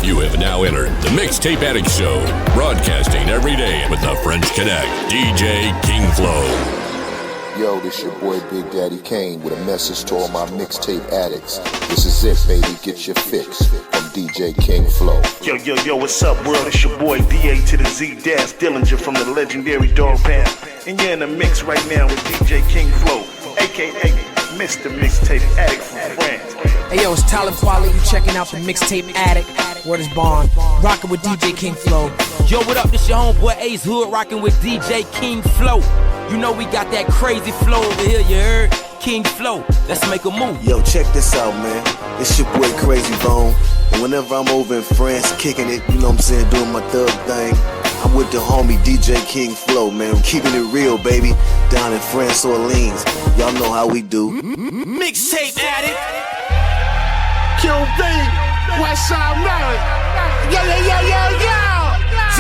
You have now entered the Mixtape Addict Show, broadcasting every day with the French Connect, DJ King Flow. Yo, this your boy Big Daddy Kane with a message to all my mixtape addicts. This is it, baby, get your fix from DJ King Flow. Yo, what's up, world? It's your boy D.A. to the Z Dash Dillinger from the legendary Dog Pound. And you're in the mix right now with DJ King Flow, aka Mr. Mixtape Addict from France. Hey yo, it's Tyler Quali, you checking out the Mixtape Addict. Word is Bond, rocking with DJ King Flow. Yo, what up? This your homeboy Ace Hood, rocking with DJ King Flow. You know we got that crazy flow over here, you heard? King Flow, let's make a move. Yo, check this out, man. It's your boy Crazy Bone. And whenever I'm over in France, kicking it, you know what I'm saying, doing my thug thing, I'm with the homie DJ King Flow, man. I'm keeping it real, baby. Down in France, Orleans. Y'all know how we do. Mixtape Addict. QB, Westside Maryland. Yo.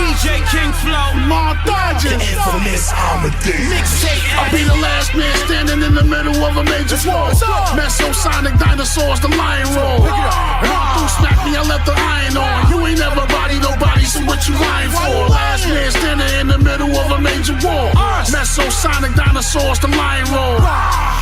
DJ King Flow. Marz. The infamous Amadeuz. Mixtape Addict. I'll be the last man standing in the middle of a major war. Mesosonic dinosaurs, the lion roar. Marz smack me, I left the iron on. You ain't never body nobody, so what you lying for? Last man standing in the middle of a major war. Mesosonic dinosaurs, the lion roar.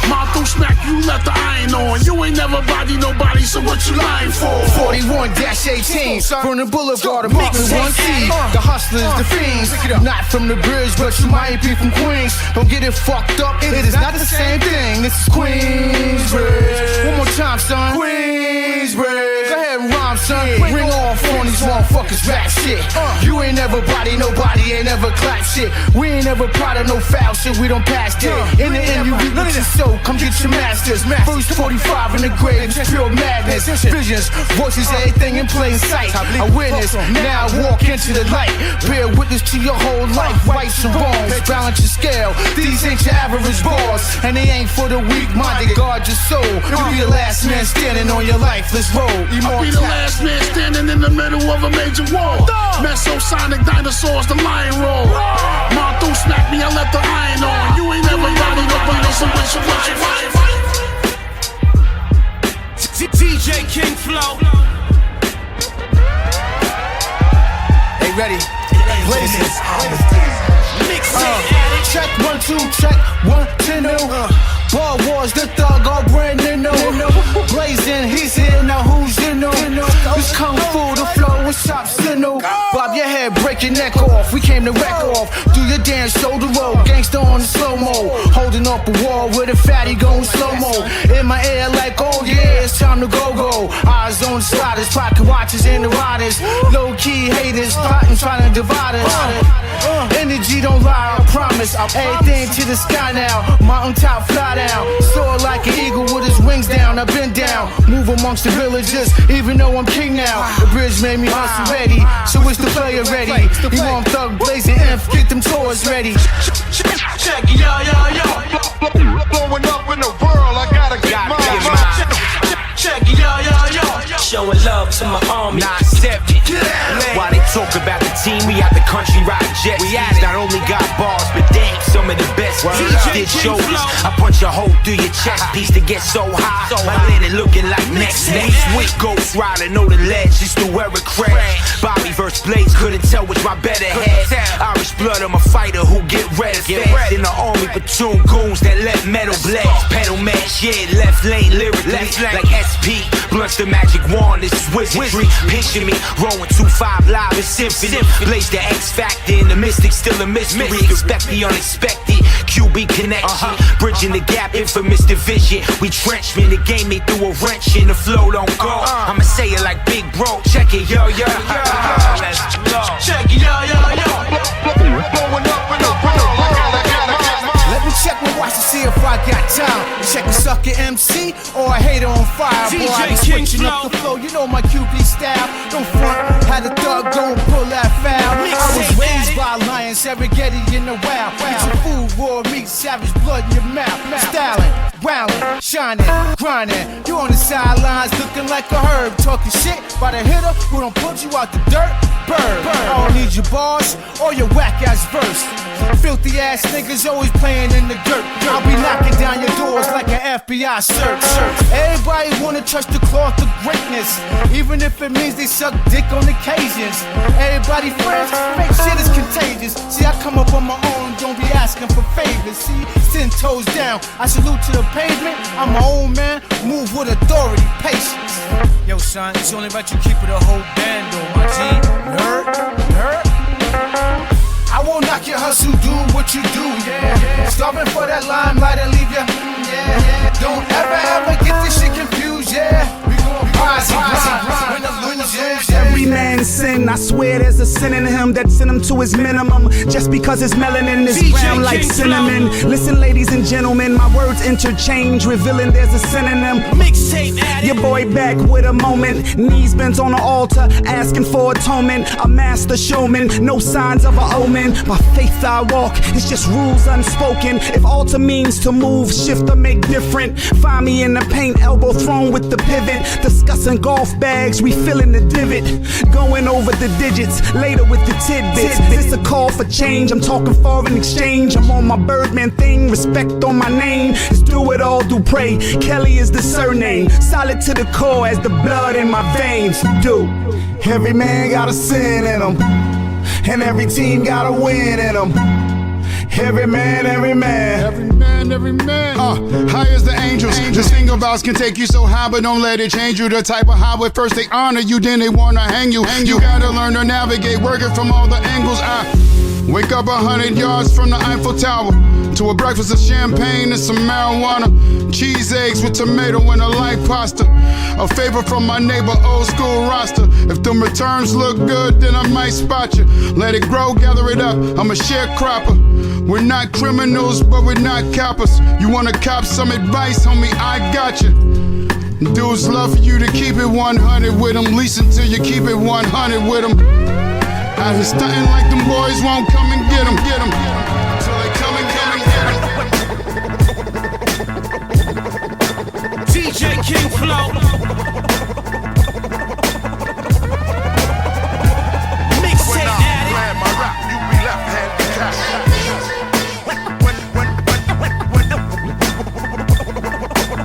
Marz smack you, left the iron on. You ain't never body nobody, so what you lying for? 41-18 from the boulevard of Brooklyn 1C. The hustlers, the fiends, not from the bridge, but you might be from Queens. Don't get it fucked up, it is not the same thing. This is Queensbridge. One more time, son. Queensbridge. Go ahead and rhyme, son. Ring off on these motherfuckers rap shit. You ain't never body nobody, ain't never clap shit. We ain't never proud of no foul shit, we don't pass it. In the end, you reap what you sow, come get your masters. First 45 in the grave, pure madness. Visions, voices, everything in plain sight. A witness, now walk into the light. Bear witness to your whole life, whites and wrongs. Balance your scale, these ain't your average bars. And they ain't for the weak-minded, guard your soul. You'll be the last man standing on your life, let's roll. I'll be the last man standing in the middle of a major war. Mesosonic dinosaurs, the lion roar. Marz smack me, I left the iron on. You ain't never body nobody, so what you lying for? DJ King Flow. Hey, ready? Blazin. Mixtape Addict. Check 1, 2, check 1, 10, no. Ball Wars, the thug, all brand new. Blazin, he's here, now who's in know? This kung fu, the flow, what's up, Sinno? Bob your head, break your neck off. We came to wreck off. Do your dance, shoulder roll. Gangsta on the slow-mo. Holding up a wall with a fatty going slow-mo. In my ear like, oh yeah, it's time to go. Eyes on the sliders, pocket watches and the riders. Low-key haters, plotting, trying to divide us. Energy don't lie, I promise. Everything to the sky now. Mountain top, fly down. Soar like an eagle with his wings down. I've been down. Move amongst the villagers, even though I'm king now. The bridge made me hustle ready. So it's the player ready. You want thug blazing inf, get them toys ready. Check it, yo. Blowing up in the world, I gotta get mine. Check it, yo. Showing love to my army. Nah, accept it. While they talk about the team, we out the country riding jets. We not only got bars, but damn, some of the best. Did shoulders. I punch a hole through your chest piece to get so high. My linen looking like next week. Ghost rider, know the ledge, just to wear a crash. Bobby vs. Blaze, couldn't tell which my better head. Irish blood, I'm a fighter who get red fast. In the army, platoon goons that let metal blast. Pedal match, yeah, left lane lyrically. Like SP, blunts the magic wand, this is wizardry. Picture me, rolling 2-5 live in symphony. Blaze the X Factor and the mystic, still a mystery. Expect the unexpected, QB connection. Bridging the gap, infamous division. We trenchmen, the game they threw a wrench in, the flow don't go. I'ma say it like Big Bro, check it, yo. Let's go. Check it, yo. Blowing up in the world, I gotta get mine. Let me check my watch to see if I got time. Check the sucker MC or a hater on fire. Boy, I be switching up the flow, you know my QB style. Don't front, had a thug go and pull that foul. I was raised by lions, Serengeti in the wild. It's a food, raw meat, savage blood in your mouth. Styling. wildin', shining, grinding. You on the sidelines looking like a herb, talking shit by the hitter who don't put you out the dirt. Bird. I don't need your bars or your whack ass verse. Filthy ass niggas always playing in the dirt. I'll be knocking down your doors like an FBI search. Everybody wanna touch the cloth of greatness, even if it means they suck dick on occasions. Everybody friends, fake shit is contagious. See, I come up on my own, don't be asking for favors. See, 10 toes down, I salute to the pavement. I'm my own man, move with authority, patience. Yo son, it's only right you keep it a whole band on my team. Hurt, hurt. I won't knock your hustle, do what you do, yeah. Starving for that limelight and leave ya, yeah. Don't ever get this shit confused, yeah. We gon' rise when the lose, yeah. Every man's sin, I swear there's a sin in him that sent him to his minimum. Just because his melanin is brown like cinnamon. Listen, ladies and gentlemen, my words interchange, revealing there's a synonym. Mixtape Addict. Your boy back with a moment, knees bent on the altar, asking for atonement. A master showman, no signs of a omen. By faith I walk, it's just rules unspoken. If altar means to move, shift or make different, find me in the paint, elbow thrown with the pivot. Discussing golf bags, refilling the divot, going over the digits, later with the tidbits. This a call for change, I'm talking foreign exchange. I'm on my Birdman thing, respect on my name. It's do it all, do pray. Kelly is the surname, solid to the core as the blood in my veins. Do every man got a sin in him, and every team got a win in them. Every man, every man. Every man, every man. High as the angels. The single vows can take you so high, but don't let it change you. The type of high where first they honor you, then they wanna hang you. You gotta learn to navigate, working from all the angles. I wake up 100 yards from the Eiffel Tower to a breakfast of champagne and some marijuana. Cheese eggs with tomato and a light pasta. A favor from my neighbor, old school roster. If them returns look good, then I might spot you. Let it grow, gather it up, I'm a sharecropper. We're not criminals, but we're not coppers. You wanna cop some advice, homie, I got you. Dudes love for you to keep it 100 with them. Lease until you keep it 100 with them. Out here stunting like them boys won't come and get them, get them. Till they come and get them, get them. DJ King Flow. Mixtape Addict. Plan my rap, you be left-handed cat.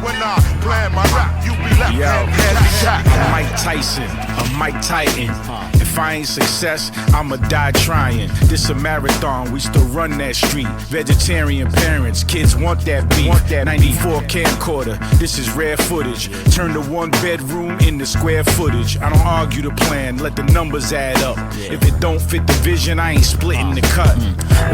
When I plan my rap, you be left-handed cat. Mike Tyson, a Mike Titan. If I ain't success, I'ma die trying. This a marathon, we still run that street. Vegetarian parents, kids want that beef. 94 camcorder, this is rare footage. Turn the 1 bedroom into square footage. I don't argue the plan, let the numbers add up. If it don't fit the vision, I ain't splitting the cut.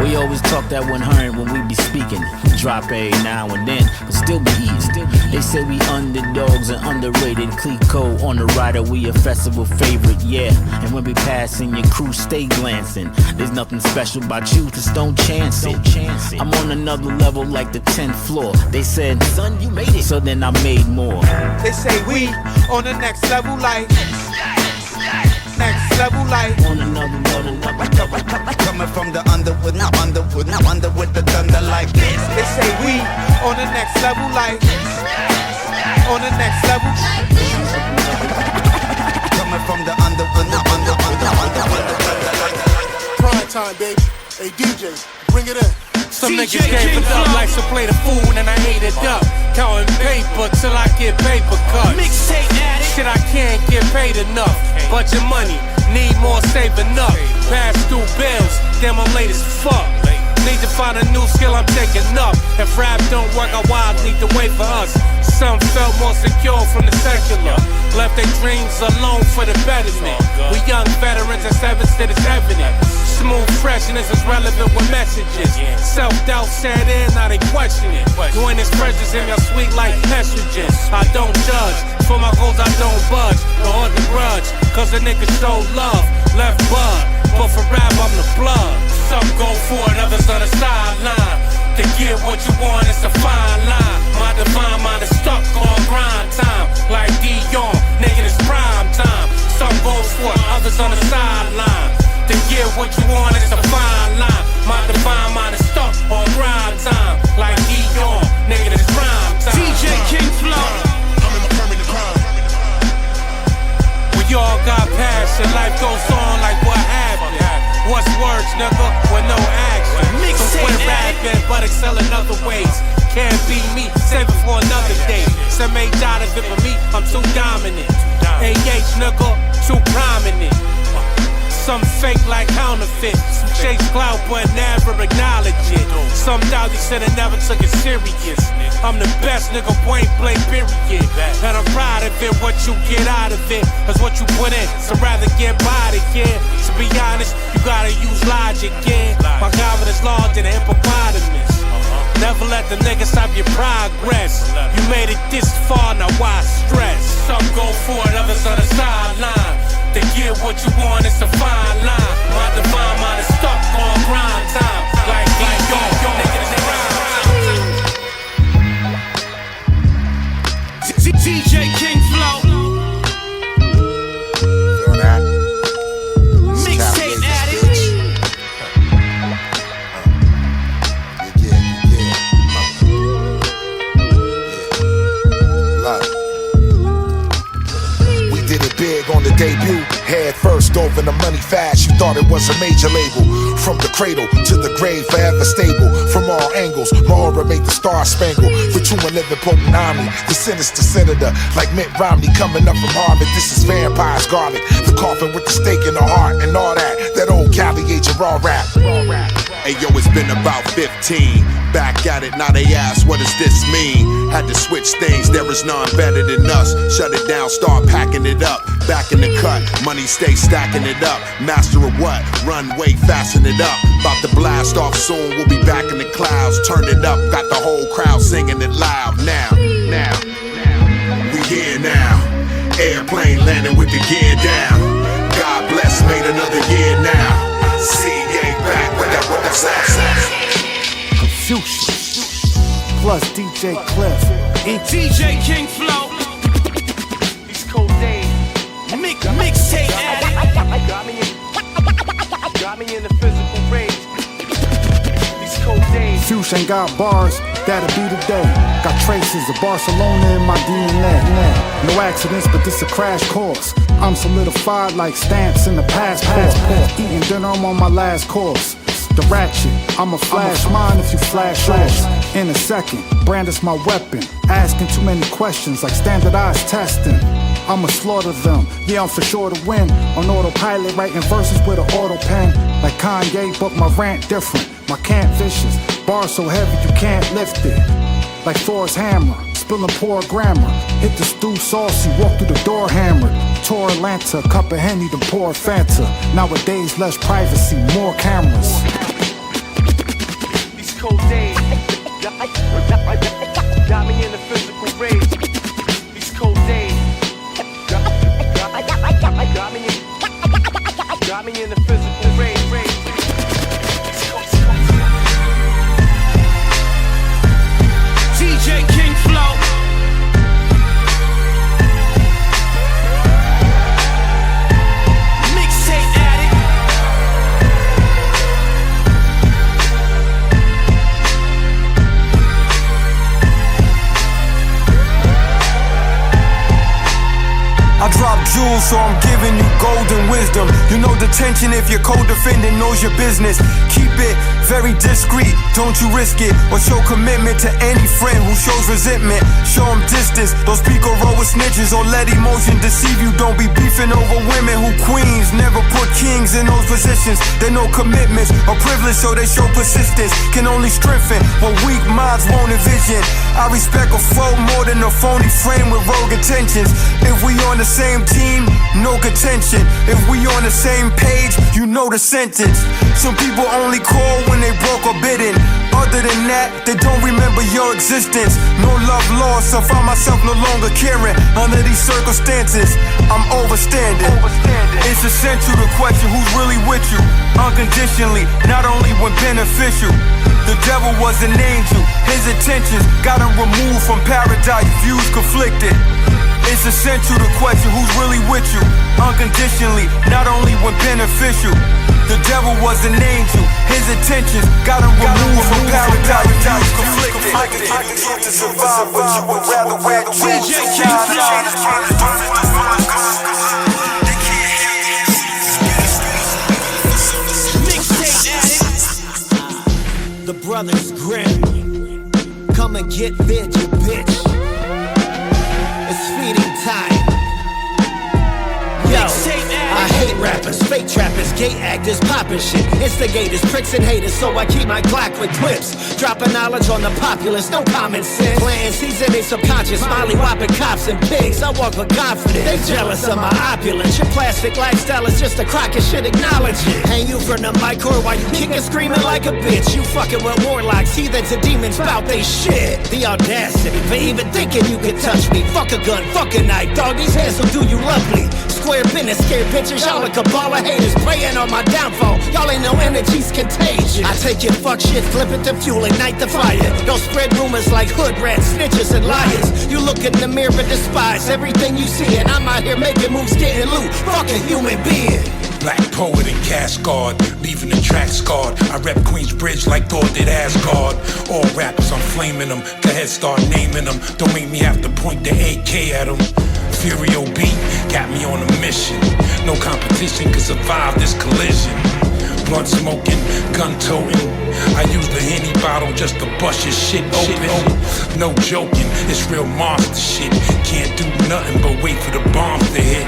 We always talk that 100 when we be speaking. We drop every now and then, but still be easy. They say we underdogs and underrated. Clico on the rider, we a festival favorite, yeah. And when we passing, your crew stay glancing. There's nothing special about you, just don't chance it. I'm on another level like the 10th floor. They said, son, you made it, so then I made more. They say we on the next level like next level like on another coming from the underwood, not under with the thunder like this. They say we on the next level like on the next level coming from the underwood, not under Prime time, baby. Hey DJ, bring it in. Some niggas gave it up like to play the fool and I ate it up. Counting paper till I get paper cuts. Mixtape Addict. Shit, I can't get paid enough. Budget money, need more saving up. Pass through bills, damn I'm late as fuck. Need to find a new skill, I'm taking up. If rap don't work, I wild need to wait for us. Some felt more secure from the secular. Left their dreams alone for the betterment. We young veterans and sevens that is evident. Smooth freshness is relevant with messages. Self-doubt set in, now they question it. Doing this precious in your sweet like estrogen. I don't judge, for my goals I don't budge. Nor hold the grudge, cause the niggas show love. Left bud, but for rap I'm the blood. Some go for it, others on the sideline. To get what you want, it's a fine line. My divine mind is stuck on grind time. Like Dion, nigga, it's prime time. Some go for it, others on the sideline. To get what you want, it's a fine line. My divine mind is stuck on grind time. Like Dion, nigga, it's prime time. We all got passion, life goes on like what happened. What's words, nigga, with no action? So quit rapping, but excel in other ways. Can't be me, save it for another day. Some ain't died of it, but me, I'm too dominant. AH, nigga, too prominent. Some fake like counterfeit. Some chase clout but never acknowledge it. Some doubt he said it never took it serious. I'm the best nigga, point blank, period. And I'm proud of it, what you get out of it is what you put in. So rather get by the kid. To be honest, you gotta use logic, kid. My God is larger than hippopotamus. Never let the nigga stop your progress. You made it this far, now why stress? Some go for it, others on the sideline. To get what you want, it's a fine line. My divine mind is stuck on grind time. Like yo, niggas in DJ King Flow. Feel that? Mixtape Addict. We did it big on the debut. Head first over the money fast, you thought it was a major label. From the cradle to the grave, forever stable. From all angles, my aura made the star spangle. For true and living potent omni, the sinister senator, like Mitt Romney coming up from Harvard. This is Vampire's garlic, the coffin with the stake in the heart and all that. That old Cali agent raw rap. Hey yo, it's been about 15. Back at it, now they ask, what does this mean? Had to switch things, there is none better than us. Shut it down, start packing it up. Back in the cut, money stay stacking it up. Master of what? Runway, fasten it up. About to blast off soon, we'll be back in the clouds. Turn it up, got the whole crowd singing it loud. Now, we here now. Airplane landing with the gear down. God bless, made another year now. CA back with that sound. Confucious plus DJ Clif and DJ King Flow. These cold days. Mixtape Addict. Got me in the physical rage. These cold days. Fusion got bars, that'll be the day. Got traces of Barcelona in my DNA. No accidents, but this a crash course. I'm solidified like stamps in the passport. Eating dinner, I'm on my last course. The ratchet, I'ma flash mine if you flash yours. In a second, brandish my weapon. Asking too many questions like standardized testing. I'ma slaughter them, yeah I'm for sure to win. On autopilot, writing verses with an auto pen. Like Kanye, but my rant different. My can't vicious, bar so heavy you can't lift it. Like Thor's hammer, spilling poor grammar. Hit the stew saucy, walk through the door hammered. Tour Atlanta, cup of Henny, then pour Fanta. Nowadays less privacy, more cameras. These cold days got me in the physical rage. These cold days got me in the physical rage. DJ King Flow. Mixtape Addict. I drop jewels, so I'm giving you golden wisdom. You know the tension if your co-defendant knows your business. Keep it very discreet, don't you risk it. Or show commitment to any friend who shows resentment. Show them distance, those Pico roll with snitches. Or let emotion deceive you, don't be beefing over women who queens. Never put kings in those positions. They know commitments or privilege, so they show persistence. Can only strengthen what weak minds won't envision. I respect a foe more than a phony frame with rogue intentions. If we on the same team, no contention. If we on the same page, you know the sentence. Some people only call when they broke or bidden. Other than that, they don't remember your existence. No love lost, I find myself no longer caring. Under these circumstances, I'm overstanding. It's essential to question who's really with you. Unconditionally, not only when beneficial. The devil was an angel, his intentions got him removed from paradise, views conflicted. It's essential to question who's really with you. Unconditionally, not only when beneficial. The devil was an angel, his intentions got him removed from paradise, views conflicted. I can keep to survive, but you would rather wear the DJ King Flow. brothers Grimm. Come and get fed, you bitch. It's feeding time. Yo, I hate rappers, fake trappers, gay actors, poppin' shit, instigators, pricks and haters, so I keep my Blaq with clips. Dropping knowledge on the populace, no common sense. Playing seeds in their subconscious, molly whopping cops and pigs. I walk with confidence, they jealous of my opulence. Your plastic lifestyle is just a crock and shit, acknowledge it. Hang you from the mic or while you kicking screaming like a bitch. You fucking with warlocks, heathens and demons bout they shit. The audacity for even thinking you can touch me. Fuck a gun, fuck a knife, dog, these hands will do you lovely. Square business, scared bitches, y'all a cabal of haters praying on my downfall. Y'all ain't no energy's contagious. I take your fuck shit, flip it to fuel, ignite the fire. Don't spread rumors like hood rats, snitches and liars. You look in the mirror and despise everything you see, and I'm out here making moves, getting loot. Fuck a human being. Black poet and Cascard, leaving the track scarred. I rep Queensbridge like Thor did Asgard. All rappers, I'm flaming them. Go ahead, start naming them. Don't make me have to point the AK at them. Furio beat got me on a mission. No competition can survive this collision. Blunt smoking, gun toting. I use the Henny bottle just to bust your shit open. No joking, it's real monster shit. Can't do nothing but wait for the bombs to hit.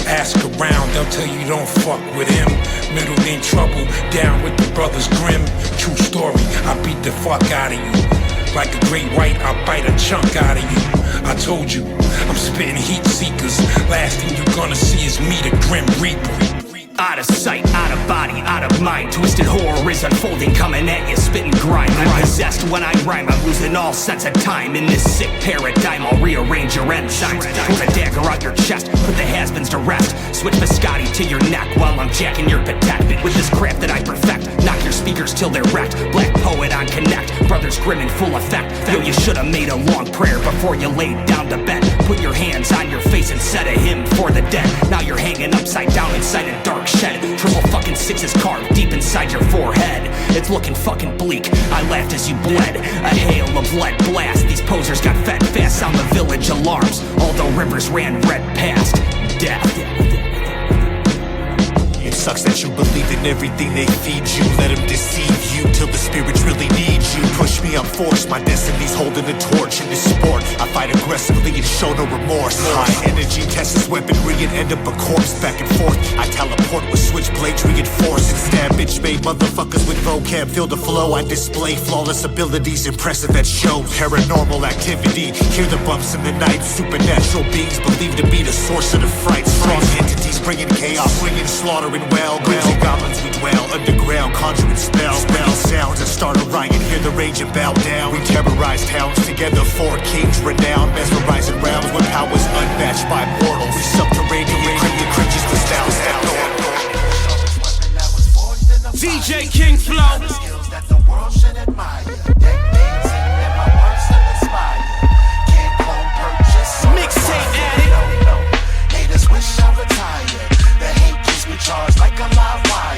Ask around, they'll tell you don't fuck with him. Middle name trouble, down with the brothers Grimm. True story, I beat the fuck out of you. Like a great white, I'll bite a chunk out of you. I told you, I'm spitting heat seekers. Last thing you're gonna see is me, the Grim Reaper. Out of sight, out of body, out of mind. Twisted horror is unfolding, coming at you, spitting grime. I'm possessed when I rhyme, I'm losing all sense of time. In this sick paradigm, I'll rearrange your enzymes. Pull a dagger out your chest, put the has-beens to rest. Switch biscotti to your neck while I'm jacking your patek. With this craft that I perfect, knock your speakers till they're wrecked. Black poet on connect, brothers Grimm in full effect. Yo, you should've made a long prayer before you laid down to bed. Put your hands on your face and said a hymn for the dead. Now you're hanging upside down inside a dark shed. Triple fucking sixes carved deep inside your forehead. It's looking fucking bleak, I laughed as you bled. A hail of lead blast, these posers got fed fast. Sound the village alarms, although rivers ran red past death. It sucks that you believe in everything they feed you. Let them deceive you till the spirits really need you. Push me, I'm forced, my destiny's holding the torch in this sport. I fight aggressively and show no remorse. High energy, test this weaponry and end up a corpse. Back and forth, I teleport with switchblades reinforced. And stab bitch-made motherfuckers with vocab. Feel the flow, I display flawless abilities. Impressive at shows, paranormal activity. Hear the bumps in the night. Supernatural beings believed to be the source of the fright. Strong entities bringing chaos, bringing slaughter and well. Ghosts and goblins we dwell underground, conjuring spells. Spelling sounds that start a riot. Hear the rage and bow down. We terrorize towns together. 4 kings renowned, mesmerizing rounds with powers unmatched by mortals. We subterranean, cryptic creatures with styles that DJ King Flow. Skills that the world should admire. Decades in and my words still inspire. Can't clone purchase. Mixtape Addict. Haters wish I retired. The hate keeps me charged like a live wire.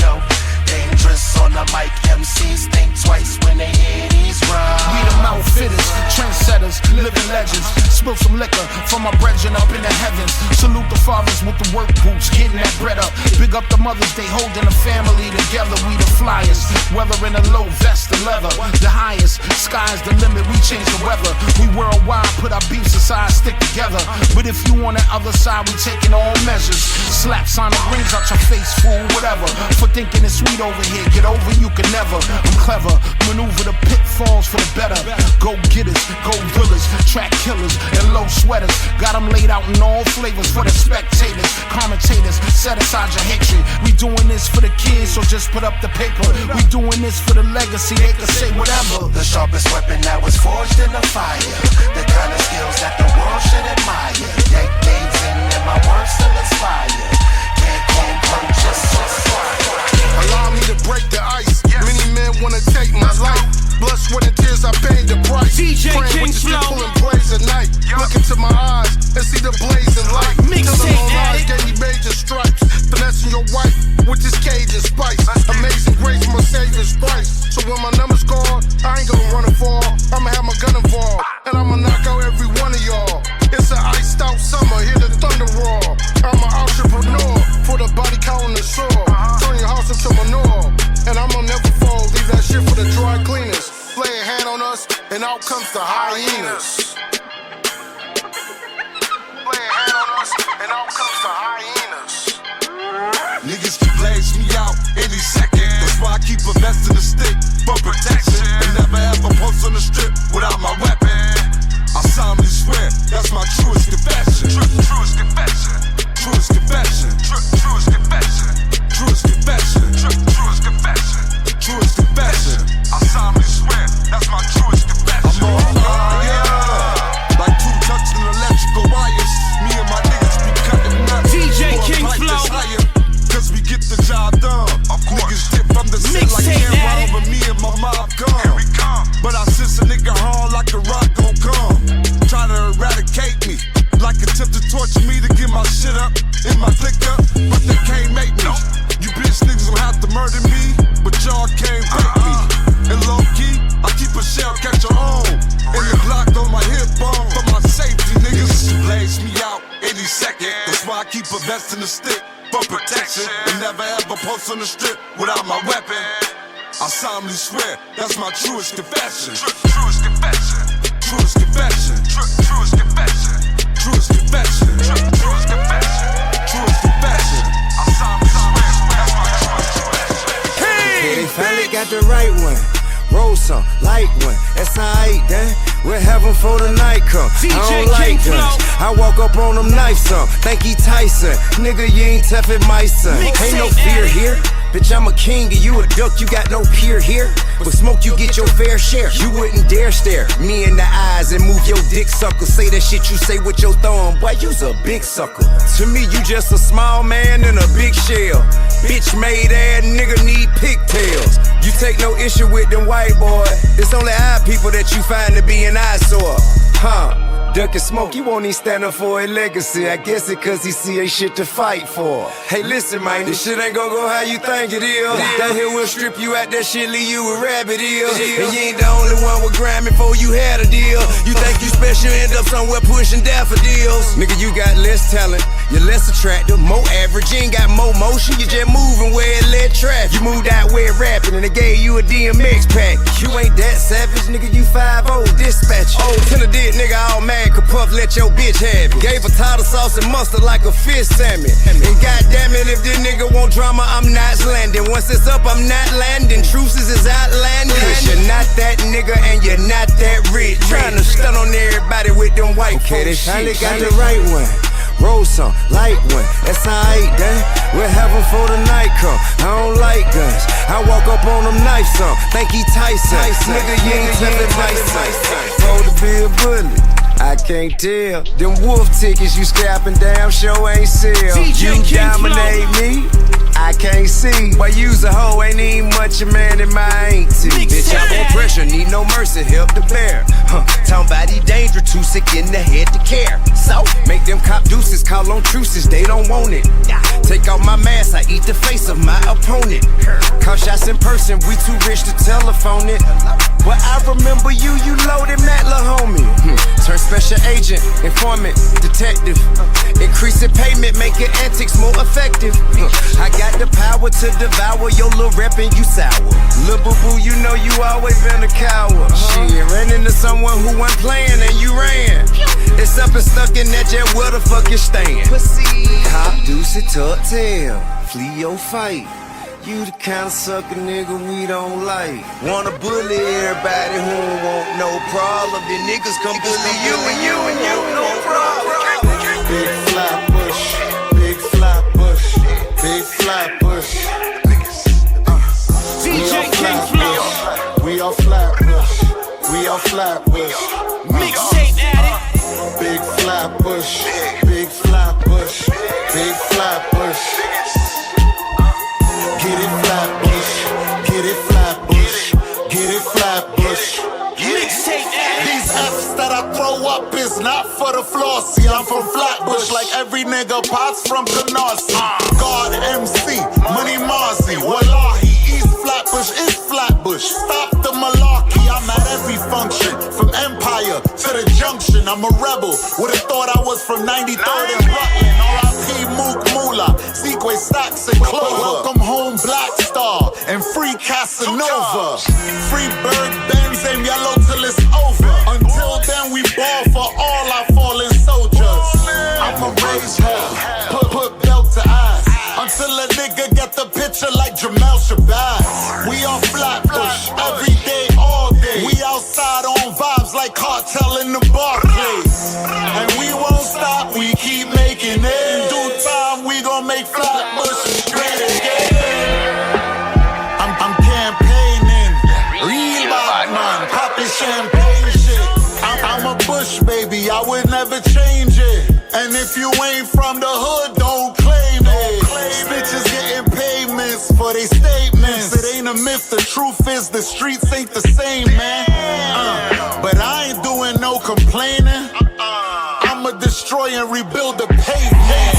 Yo, dangerous on the mic. MCs think twice when they hear these rhymes. We the outfitters, trendsetters, living legends. Spill some liquor from my brethren up in the heavens. Salute the fathers with the work boots, getting that bread up. Big up the mothers, they holding the family together. We the flyers, whether in a low vest or leather. The highest, sky's the limit, we change the weather. We worldwide, put our beefs aside, stick together. But if you on the other side, we taking all measures. Slap sonic rings out your face, fool, whatever. For thinking it's sweet over here, get over, you can never. I'm clever, maneuver the pitfalls for the better. Go getters, go villas, track killers, and low sweaters. Got them laid out in all flavors for the spectators, commentators. Set aside your hatred. We doing this for the kids, so just put up the paper. We doing this for the legacy, they can say whatever. The sharpest weapon that was forged in the fire. The kind of skills that the world should admire. Decades in and my words still inspire. Can't clone purchase. Allow me to break the ice. Many men wanna take my life. Blood, sweat, and tears, I paid the price. DJ Praying King with the Flow. simple and blaze at night. Look into my eyes and see the blazing light. Mixtape Addict. Gave me major stripes. Finessing your wife with this cage and spice. Amazing grace, my savior's price. So when my number's gone, I ain't gonna run and fall. I'ma have my gun involved. And I'ma knock out every one of y'all. It's an iced out summer, hear the thunder roar. comes to hyenas. Playing hand on us, and out comes to hyenas. Niggas can blaze me out any second. That's why I keep a vest in the stick for protection. And never ever post on the strip without my weapon. I solemnly swear, that's my truest confession. Truest confession. Truest confession. Truest confession. Truest confession. Truest confession. Truest confession. I solemnly swear, that's my truest confession. I'm on fire, like 2 touching electrical wires. Me and my niggas be cutting nuts. DJ King Flow. Cause we get the job done. Niggas dip from the set like Cameron, but me and my mob come. Here we come. But I sense a nigga hard like a rock gon' come. Try to eradicate me, like attempt to torture me to get my shit up in my clicker, but they can't make me. You bitch niggas gon' have to murder me, but y'all can't break me. And low key, I keep a shell catcher on, and the Glock on my hip bone for my safety. Niggas blaze me out any second. That's why I keep a vest in the stick for protection, and never ever post on the strip without my weapon. I solemnly swear, that's my truest confession. Truest confession. Truest confession. Truest confession. Truest confession. Truest confession. Truest confession. I solemnly swear, that's my truest confession. Hey, they finally got the right one. Roll some, light one, that's alright then. We'll have them for the night come. I don't like guns. I walk up on them knife some. Think he Tyson. Nigga, you ain't tough at my son. Ain't no fear here. Bitch, I'm a king and you a duck, you got no peer here. With smoke, you get your fair share. You wouldn't dare stare me in the eyes and move your dick sucker. Say that shit you say with your thumb, boy, you's a big sucker. To me, you just a small man in a big shell. Bitch made ass nigga need pigtails. You take no issue with them white boy. It's only our people that you find to be an eyesore. Huh? Duck and smoke, you won't even stand up for a legacy. I guess it cause he see ain't shit to fight for. Hey listen man, this shit ain't gonna go how you think it is. Down here we'll strip you out that shit, leave you with rabbit ears. And you ain't the only one with grime before you had a deal. You think you special, end up somewhere pushing daffodils. Nigga, you got less talent, you're less attractive, more average. You ain't got more motion, you just moving where it led traffic. You moved out where it rapping and they gave you a DMX pack. You ain't that savage, nigga, you 5-0 dispatch. Oh, Tender did, nigga, all mad. Could puff, let your bitch have it. Gave her tartar sauce and mustard like a fish salmon. And goddamn it, if this nigga want drama, I'm not landing. Once it's up, I'm not landing. Truest is outlandish. You're not that nigga and you're not that rich. Trying to stun on everybody with them white folks. They finally got the right one. Roll some, light one, that's alright then. We'll have them for the night come. I don't like guns. I walk up on them knife some. Think he Tyson. Nigga, you ain't telling Tyson. Roll the bill bullet. I can't tell. Them wolf tickets you scrapping down show ain't sell. You dominate me, I can't see. But you's a hoe, ain't even much a man in my auntie. Bitch, I want pressure, need no mercy, help to bear. Talking about he dangerous, too sick in the head to care. So, make them cop deuces, call on truces, they don't want it. Take off my mask, I eat the face of my opponent. Call shots in person, we too rich to telephone it. But I remember you loaded Matt La homie. Turn special agent, informant, detective. Increasing payment, making antics more effective. I got the power to devour your little rep and you sour. Lil' boo-boo, you know you always been a coward. Shit, ran into someone who wasn't playing and you ran. It's up and stuck in that jet, where the fuck you staying? Cop, deuce, it, tuck, tail. Flee your fight. You the kind of sucker nigga we don't like. Wanna bully everybody who don't want no problem. Then niggas come bully you and you and you, no problem. Big Flatbush, big Flatbush, big Flatbush. DJ King Flow. We are Flatbush, we are Flatbush. Mixtape Addict. Big Flatbush, big Flatbush, big Flatbush. Get it Flatbush, get it Flatbush, get it Flatbush. These F's that I throw up is not for the flossy. I'm from Flatbush like every nigga pots from Canarsie. God MC, Money Marzi, Wallahi. East Flatbush is Flatbush. Stop the malarkey, I'm at every function. From Empire to the Junction, I'm a rebel. Would've thought I was from 93rd and Rutland. R.I.P. Mook Moolah, Sequay Stacks and Clover. Welcome home, Black Star and free Casanova. Free Bird, Benz and Yellow till it's over. shit like Jamel Shabazz. We on Flatbush every day, all day. We outside on vibes like Cartel in the Barclays. And we won't stop, we keep making it. In due time, we gon' make Flatbush great again. I'm campaigning, real bad man, poppin' champagne shit. I'm a Bush baby, I would never change it. And if you ain't from the hood, don't claim it. Snitches getting payments for they statements. It ain't a myth, the truth is the streets ain't the same, man. But I ain't doing no complaining. I'ma destroy and rebuild the pavement.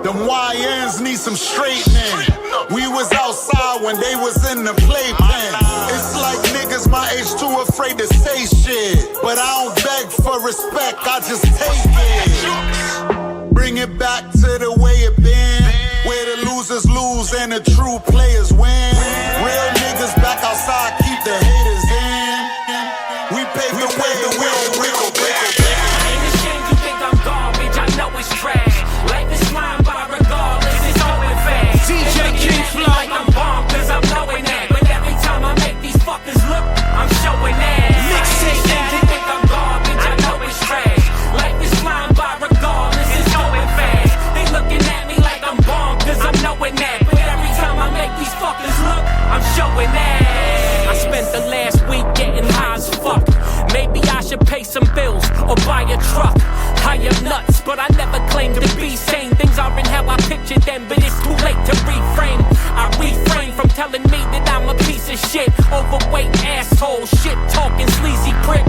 Them YNs need some straightening. We was outside when they was in the playpen. It's like niggas my age too afraid to say shit. But I don't beg for respect, I just take it. Bring it back to the way it been, where the losers lose and the true players win. Real niggas back outside, keep the haters in. We pave the way, the wheel, I ain't ashamed you think I'm garbage, I know it's trash. Life is flying by regardless, it's going fast. DJ King Flow like I'm bomb, cause I'm knowing that. But every time I make these fuckers look, I'm showing that. Mixtape you think I'm garbage, I know it's trash. Life is flying by regardless, it's going fast. They looking at me like I'm bomb, cause I'm knowing that. But every time I make these fuckers look, I'm showing that. I spent the last week getting high as fuck. Maybe I should pay some bills or buy a truck. I am nuts, but I never claimed to be sane. Things aren't how I pictured them, but it's too late to reframe. I refrain from telling me that I'm a piece of shit. Overweight asshole, shit talking sleazy prick.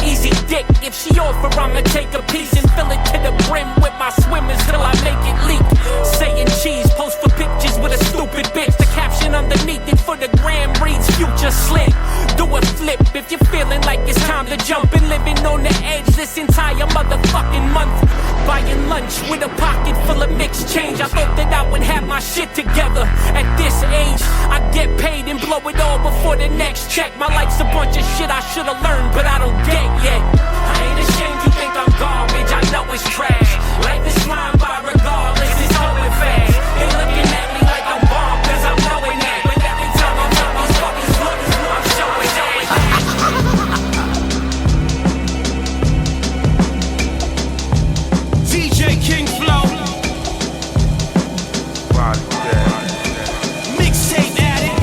Easy dick, if she offer I'ma take a piece and fill it to the brim with my swimmers till I make it leak. Saying cheese, post for pictures with a stupid bitch. The caption underneath it for the gram reads future slick. Do a flip if you're feeling like it's time to jump. And living on the edge this entire motherfucking month. Buying lunch with a pocket full of mixed change. I thought that I would have my shit together. At this age, I get paid and blow it all before the next check. My life's a bunch of shit I should've learned, but I don't get yet. I ain't ashamed you think I'm garbage, I know it's trash. Life is flying by regardless, it's going fast. They looking at me like I'm bomb, cause I'm knowing that. But every time I make these fuckers look, I'm showing that. DJ King Flow. Mixtape Addict.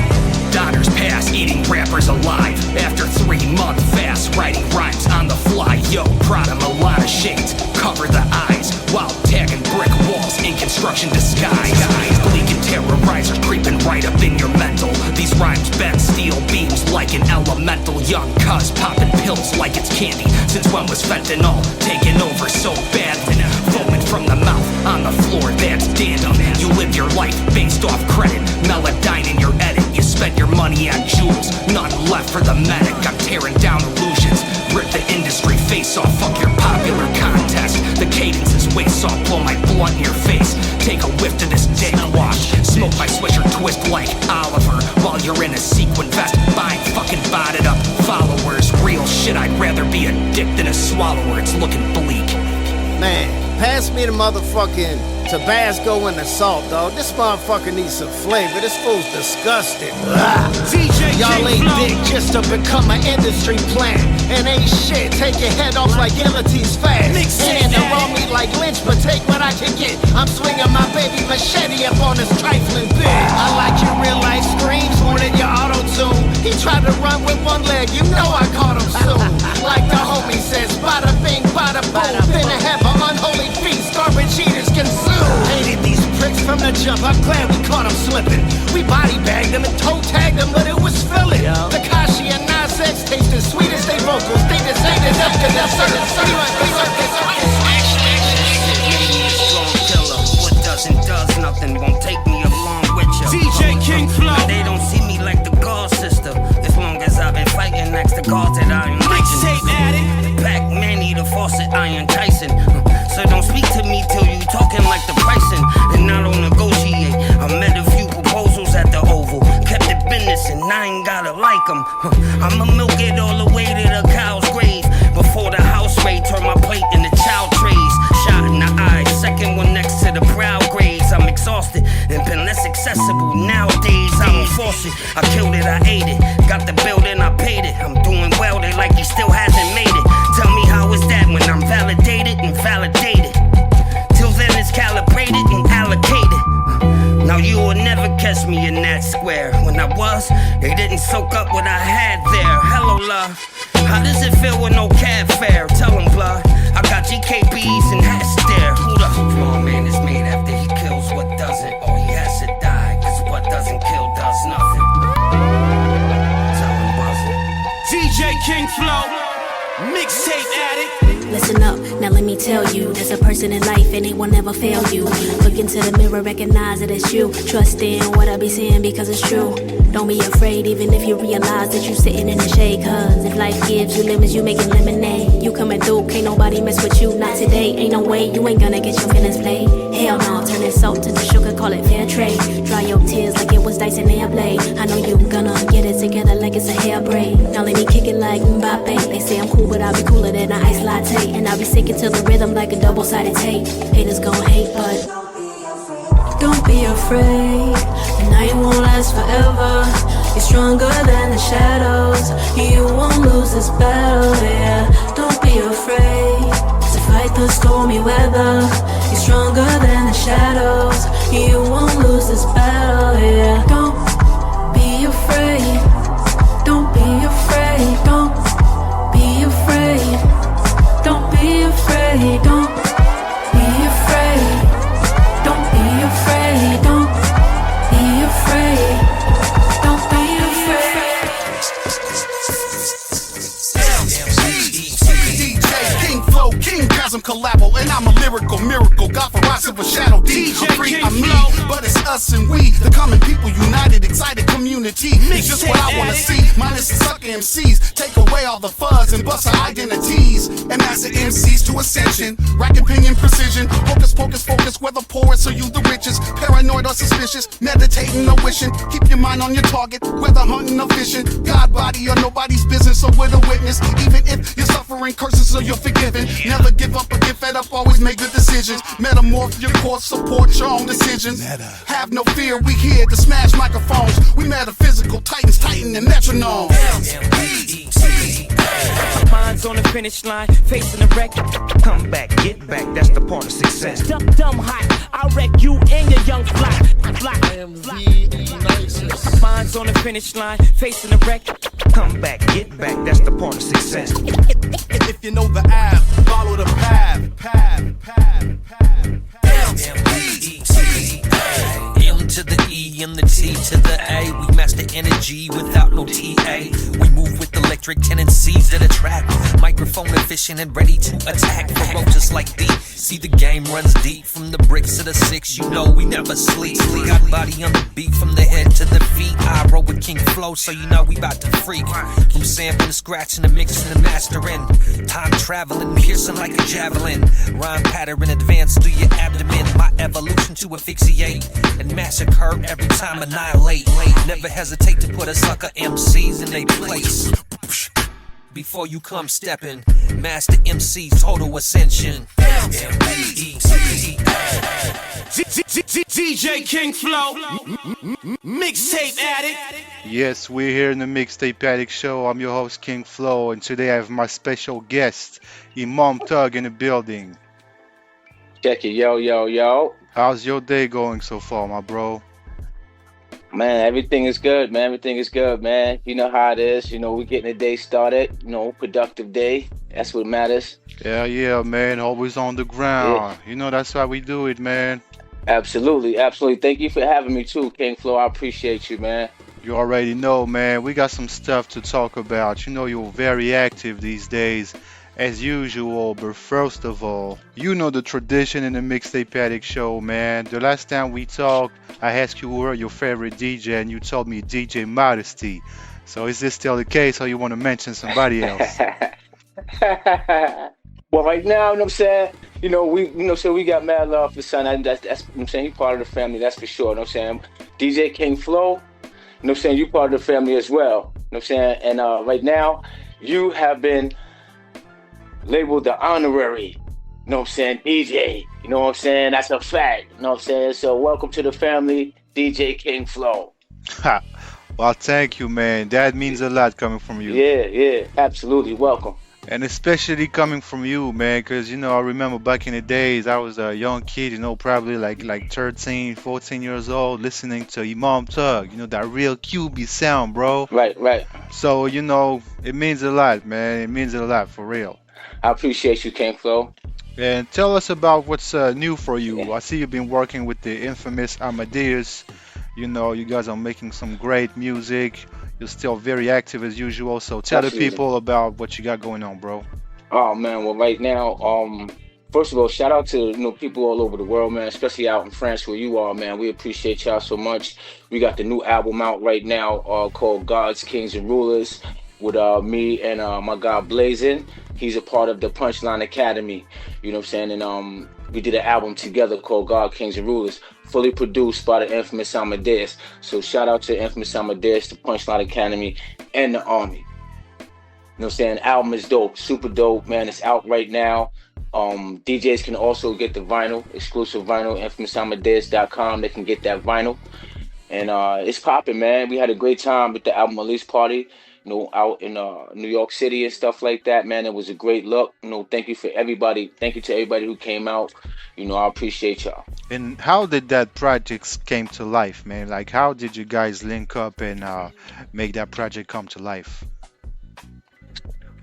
Daughters pass eating rappers alive. After 3-month fast, writing rhymes on the fly. Yo, proud of a lot of shades. Cover the eyes while tagging brick walls in construction disguise. Bleak and terrorizers creeping right up in your mental. These rhymes bend steel beams like an elemental. Young cuz popping pills like it's candy. Since when was fentanyl taking over so badly? Foaming from the mouth on the floor, that's dandy. You live your life based off credit. Melodyne in your edit. You spend your money on jewels. None left for the medic. I'm tearing down illusions. Rip the industry face off. Fuck your popular contest. The cadence is way soft. Blow my blunt in your face. Take a whiff to this dank wash. Smoke my swisher twist like Oliver while you're in a sequin vest. Buying fucking botted up followers. Real shit, I'd rather be a dick than a swallower. It's looking bleak. Man, pass me the motherfucking Tabasco and the salt, dog. This motherfucker needs some flavor. This fool's disgusting. Y'all ain't dick just to become an industry plant. And ain't shit, take your head off like guillotines fast. And around me like Lynch, but take what I can get. I'm swinging my baby machete up on this trifling bitch. I like your real life screams more than your auto-tune. He tried to run with one leg, you know I caught him soon. Like the homie says, bada bing, bada boom. Finna have an unholy feast, garbage eaters consume. Hated these pricks from the jump, I'm glad we caught him slipping. We body bagged them and toe tagged them, but it was filling. Takashi and Nas X tasted sweet as they vocals. They just ain't it up, cause that's certain. What doesn't does nothing, won't take me along with you. DJ King Flow. They don't see me like the God sister. As long as I've been fighting next to God that I am Mixtape Addict. Pac-Man, the faucet, Iron Tyson. So don't speak to me till you talking like the pricing. And I don't negotiate. I met a few proposals at the Oval. Kept it business and I ain't gotta like them. I'ma milk it all the way to the cow's grave. Before the house raid, turn my plate into child trays. Shot in the eye, second one next to the proud grades. I'm exhausted and been less excited accessible. Nowadays, I don't force it. I killed it, I ate it. Got the building, I paid it. I'm doing well, they like he still hasn't made it. Tell me how is that when I'm validated and validated? Till then it's calibrated and allocated. Now you will never catch me in that square. When I was, they didn't soak up what I had there. Hello, love. How does it feel with no cab fare? Tell them, blood. I got GKBs and hats there. Who the grown man is made after he kills what doesn't? Or he has to die, cause what doesn't kill does nothing. Tell him buzzing. DJ King Flow, Mixtape Addict. Listen up, now let me tell you, there's a person in life and they will never fail you. Look into the mirror, recognize that it's you. Trust in what I be saying because it's true. Don't be afraid even if you realize that you sitting in the shade. Cause if life gives you lemons, you making lemonade. You coming through, can't nobody mess with you. Not today, ain't no way, you ain't gonna get your feelings played. Hell no, turn it salt into sugar, call it fair trade. Dry your tears like it was dice and airblade. I know you gonna get it together like it's a hair braid. Now let me kick it like Mbappe. They say I'm cool, but I'll be cooler than an ice latte. And I'll be sinking to the rhythm like a double-sided tape. Haters gon' hate, but don't be afraid. The night won't last forever. You're stronger than the shadows. You won't lose this battle, yeah. Don't be afraid to fight the stormy weather. You're stronger than the shadows. You won't lose this battle, yeah. Don't be afraid. Don't be afraid. Don't be afraid. Don't be afraid, don't be afraid. Don't be afraid, don't be afraid. Don't be afraid. DJ King Flow, King Khazm collabo, and I'm a lyrical miracle. God for rise of a shadow deep. I'm free, I'm me, but it's us and we, the common people united, excited community. It's just what I wanna see. Minus the sucker MCs, take away all the fuzz and bust our identities. And as the MCs to ascension, rack opinion precision, hocus pocus focus, whether poorest or you the richest, paranoid or suspicious, meditating or wishing. Keep your mind on your target, whether hunting or fishing. God body or nobody's business or with a witness. Even if you're suffering curses or you're forgiven, never give up or get fed up. Always make good decisions. Metamorph your course, support your own decisions. Have no fear, we here to smash microphones. We metaphysical titans, titan and metronome. Minds on the finish line, facing the wreck. Come back, get back, that's the part of success. Dumb hot, I'll wreck you and your young flock. I am the nicest. Minds on the finish line, facing the wreck. Come back, get back, that's the part of success. If you know the app, follow the path. M to the E and the T to the A. We master energy without no TA. We move with electric tendencies that attract. Microphone efficient and ready to attack. Ferocious like D. See the game runs deep. From the bricks to the six, you know we never sleep. We got body on the beat from the head to the feet. I roll with King Flow, so you know we bout to freak. From sampling to scratching to mixing to mastering. Time traveling, piercing like a javelin. Rhyme pattern advance through your abdomen. My evolution to asphyxiate and massacre every time annihilate. Never hesitate to put a sucker MCs in their place. Before you come stepping, master MC total ascension. DJ King Flow, Mixtape Addict. Yes, we're here in the Mixtape Addict show. I'm your host King Flow, and today I have my special guest, IMAM T.H.U.G in the building. Check it, yo. How's your day going so far, my bro? Man, everything is good, man. Everything is good, man. You know how it is. You know, we're getting the day started. You know, productive day. That's what matters. Yeah, man. Always on the ground. Yeah. You know, that's why we do it, man. Absolutely. Thank you for having me too, King Flow. I appreciate you, man. You already know, man. We got some stuff to talk about. You know, you're very active these days, as usual. But first of all, you know the tradition in the Mixtape Addict show, man. The last time we talked, I asked you who were your favorite DJ, and you told me DJ Modesty. So is this still the case, or you want to mention somebody else? Well, right now, you know what I'm saying? We got mad love for son. That's you know what I'm saying? He's part of the family, that's for sure. You know what I'm saying? DJ King Flow, you know what I'm saying? You part of the family as well. You know what I'm saying? And right now, you have been labeled the honorary You know what I'm saying? DJ. You know what I'm saying? That's a fact. You know what I'm saying? So welcome to the family, DJ King Flow. Ha. Well, thank you, man. That means a lot coming from you. Yeah, absolutely. Welcome. And especially coming from you, man, because, I remember back in the days, I was a young kid, probably like 13, 14 years old, listening to IMAM T.H.U.G, that real QB sound, bro. Right. So, it means a lot, man. It means a lot, for real. I appreciate you, King Flow. And tell us about what's new for you. I see you've been working with the infamous Amadeuz. You guys are making some great music. You're still very active as usual. So tell Absolutely. the people about what you got going on, bro. Oh man, well right now, first of all, shout out to people all over the world, man, especially out in France where you are, man. We appreciate y'all so much. We got the new album out right now called Gods, Kings, and Rulers with me and my guy Blazin. He's a part of the Punchline Academy, you know what I'm saying? And we did an album together called God, Kings, and Rulers, fully produced by the infamous Amadeuz. So shout out to infamous Amadeuz, the Punchline Academy, and the Army. You know what I'm saying? Album is dope, super dope, man. It's out right now. DJs can also get the vinyl, exclusive vinyl, infamousamadez.com. They can get that vinyl. And it's popping, man. We had a great time with the album release party, out in New York City and stuff like that, man. It was a great look. Thank you for everybody. Thank you to everybody who came out. I appreciate y'all. And how did that project came to life, man? Like, how did you guys link up and make that project come to life?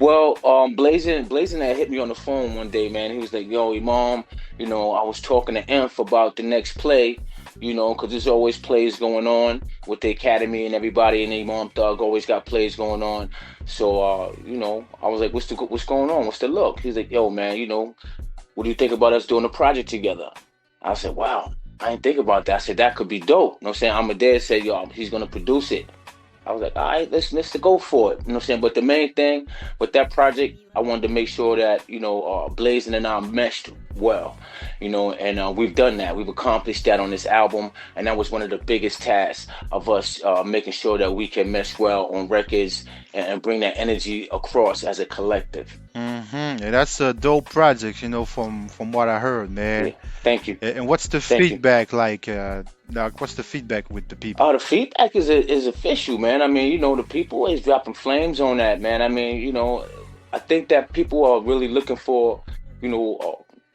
Well, Blazin had hit me on the phone one day, man. He was like, yo, Imam, I was talking to Inf about the next play, because there's always plays going on with the Academy and everybody, and Imam T.H.U.G always got plays going on. So, I was like, what's going on? What's the look? He's like, yo, man, what do you think about us doing a project together? I said, wow, I didn't think about that. I said, that could be dope. You know what I'm saying? Amadeuz said, yo, he's going to produce it. I was like, all right, let's go for it. You know what I'm saying? But the main thing with that project, I wanted to make sure that, Blazin and I meshed well, and we've done that. We've accomplished that on this album. And that was one of the biggest tasks of us, making sure that we can mesh well on records and bring that energy across as a collective. Yeah, that's a dope project, from what I heard, man. Yeah, thank you. And what's the feedback like? What's the feedback with the people? Oh, the feedback is official, man. I mean, the people is dropping flames on that, man. I mean, I think that people are really looking for,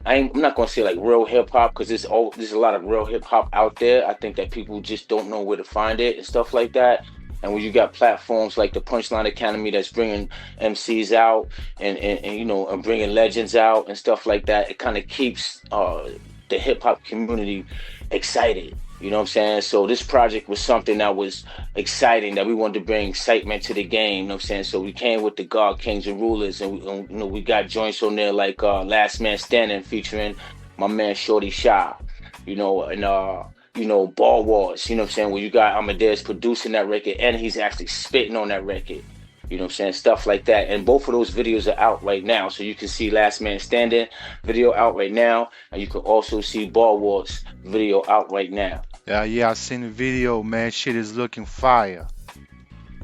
I'm not gonna say like real hip hop, because there's a lot of real hip hop out there. I think that people just don't know where to find it and stuff like that. And when you got platforms like the Punchline Academy that's bringing MCs out and bringing legends out and stuff like that, it kind of keeps the hip hop community excited. You know what I'm saying? So this project was something that was exciting, that we wanted to bring excitement to the game. You know what I'm saying? So we came with the God, Kings, and Rulers, and we got joints on there like Last Man Standing featuring my man Shortee Shy, and Ball Wars, you know what I'm saying, where you got Amadeuz producing that record and he's actually spitting on that record. You know what I'm saying? Stuff like that. And both of those videos are out right now. So you can see Last Man Standing video out right now. And you can also see Ball Wars video out right now. Yeah, I seen the video, man. Shit is looking fire.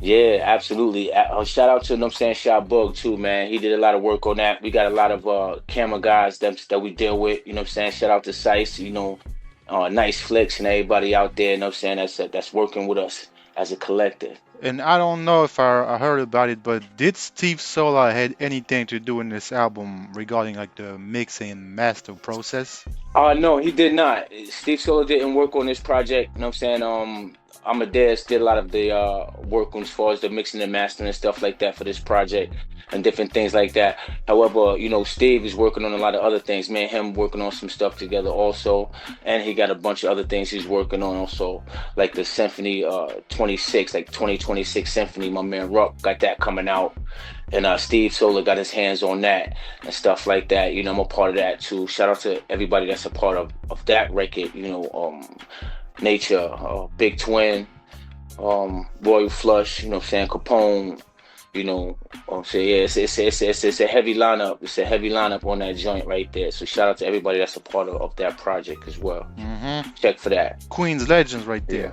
Yeah, absolutely. Shout out to, Shabaam too, man. He did a lot of work on that. We got a lot of camera guys that we deal with. You know what I'm saying? Shout out to Sice, Nice Flicks and everybody out there. You know what I'm saying? That's working with us as a collective. And I don't know if I heard about it, but did Steve Sola had anything to do in this album regarding like the mixing and master process? No, he did not. Steve Sola didn't work on this project. You know what I'm saying? Amadeuz did a lot of the work on as far as the mixing and mastering and stuff like that for this project and different things like that. However, Steve is working on a lot of other things. Me and him working on some stuff together also. And he got a bunch of other things he's working on also, like the Symphony 26, like 2026 Symphony. My man Ruck got that coming out. And Steve Sola got his hands on that and stuff like that. I'm a part of that too. Shout out to everybody that's a part of that record. Nature, Big Twin, Royal Flush, you know what I'm saying, Capone, I'm saying, yeah, it's a heavy lineup. It's a heavy lineup on that joint right there. So shout out to everybody that's a part of that project as well. Check for that. Queen's Legends right there.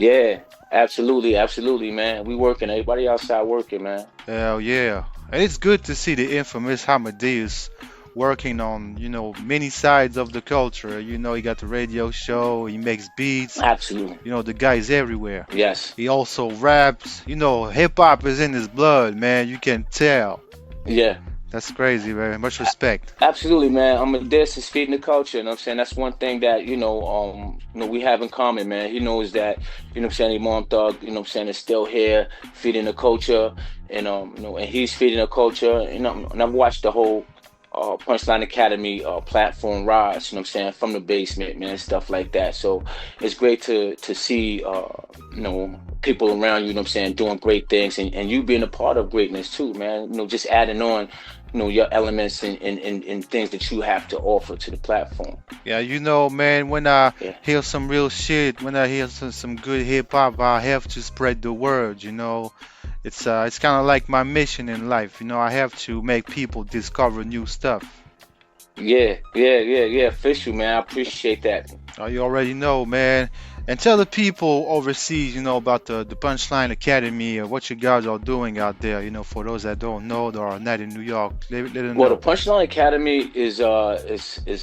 Yeah, absolutely, man. We working. Everybody outside working, man. Hell yeah. And it's good to see the infamous Amadeuz working on, many sides of the culture. He got the radio show, he makes beats. Absolutely. The guy's everywhere. Yes. He also raps. Hip hop is in his blood, man. You can tell. Yeah. That's crazy, man. Much respect. Absolutely, man. Amadeuz is feeding the culture. You know what I'm saying? That's one thing that, we have in common, man. He knows that, IMAM T.H.U.G, is still here feeding the culture. And, and he's feeding the culture. And I've watched the whole Punchline Academy platform rise, from the basement, man, stuff like that. So it's great to see, people around you, doing great things, and you being a part of greatness too, man. Just adding on, your elements and things that you have to offer to the platform. Yeah, man, when I hear some real shit, when I hear some good hip hop, I have to spread the word, It's kind of like my mission in life, I have to make people discover new stuff. Yeah, official, man. I appreciate that. Oh, you already know, man. And tell the people overseas, about the Punchline Academy, what you guys are doing out there, for those that don't know, that are not in New York. Let them know. The Punchline Academy is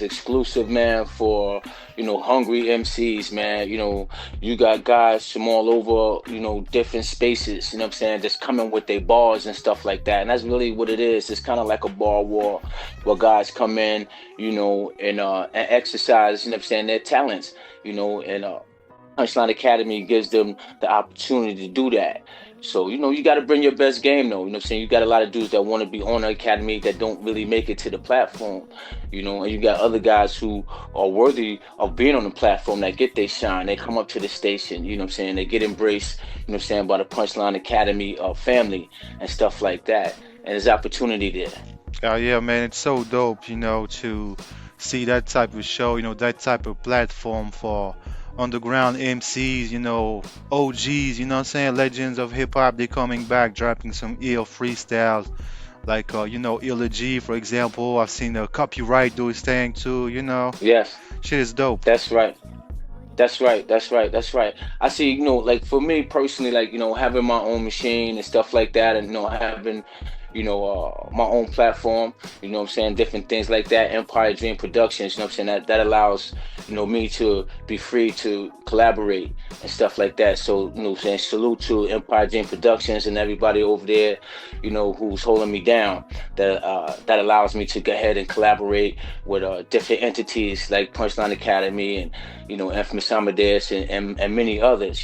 exclusive, man, for, hungry MCs, man. You got guys from all over, different spaces, just coming with their bars and stuff like that. And that's really what it is. It's kind of like a bar war where guys come in, and exercise, their talents, and Punchline Academy gives them the opportunity to do that. So, you got to bring your best game, though. You got a lot of dudes that want to be on the Academy that don't really make it to the platform, and you got other guys who are worthy of being on the platform that get their shine. They come up to the station, they get embraced, by the Punchline Academy family and stuff like that. And there's opportunity there. Oh, yeah, man. It's so dope, to see that type of show, that type of platform for underground MCs, OGs, legends of hip hop. They coming back, dropping some ill freestyles, like Illa G, for example. I've seen Copyright do his thing too. Yes. Shit is dope. That's right. I see, like for me personally, like having my own machine and stuff like that, and having my own platform, different things like that. Empire Dream Productions, that allows, me to be free to collaborate and stuff like that. So, salute to Empire Dream Productions and everybody over there, who's holding me down. That allows me to go ahead and collaborate with different entities like Punchline Academy and, Inphamus Amadeuz and many others,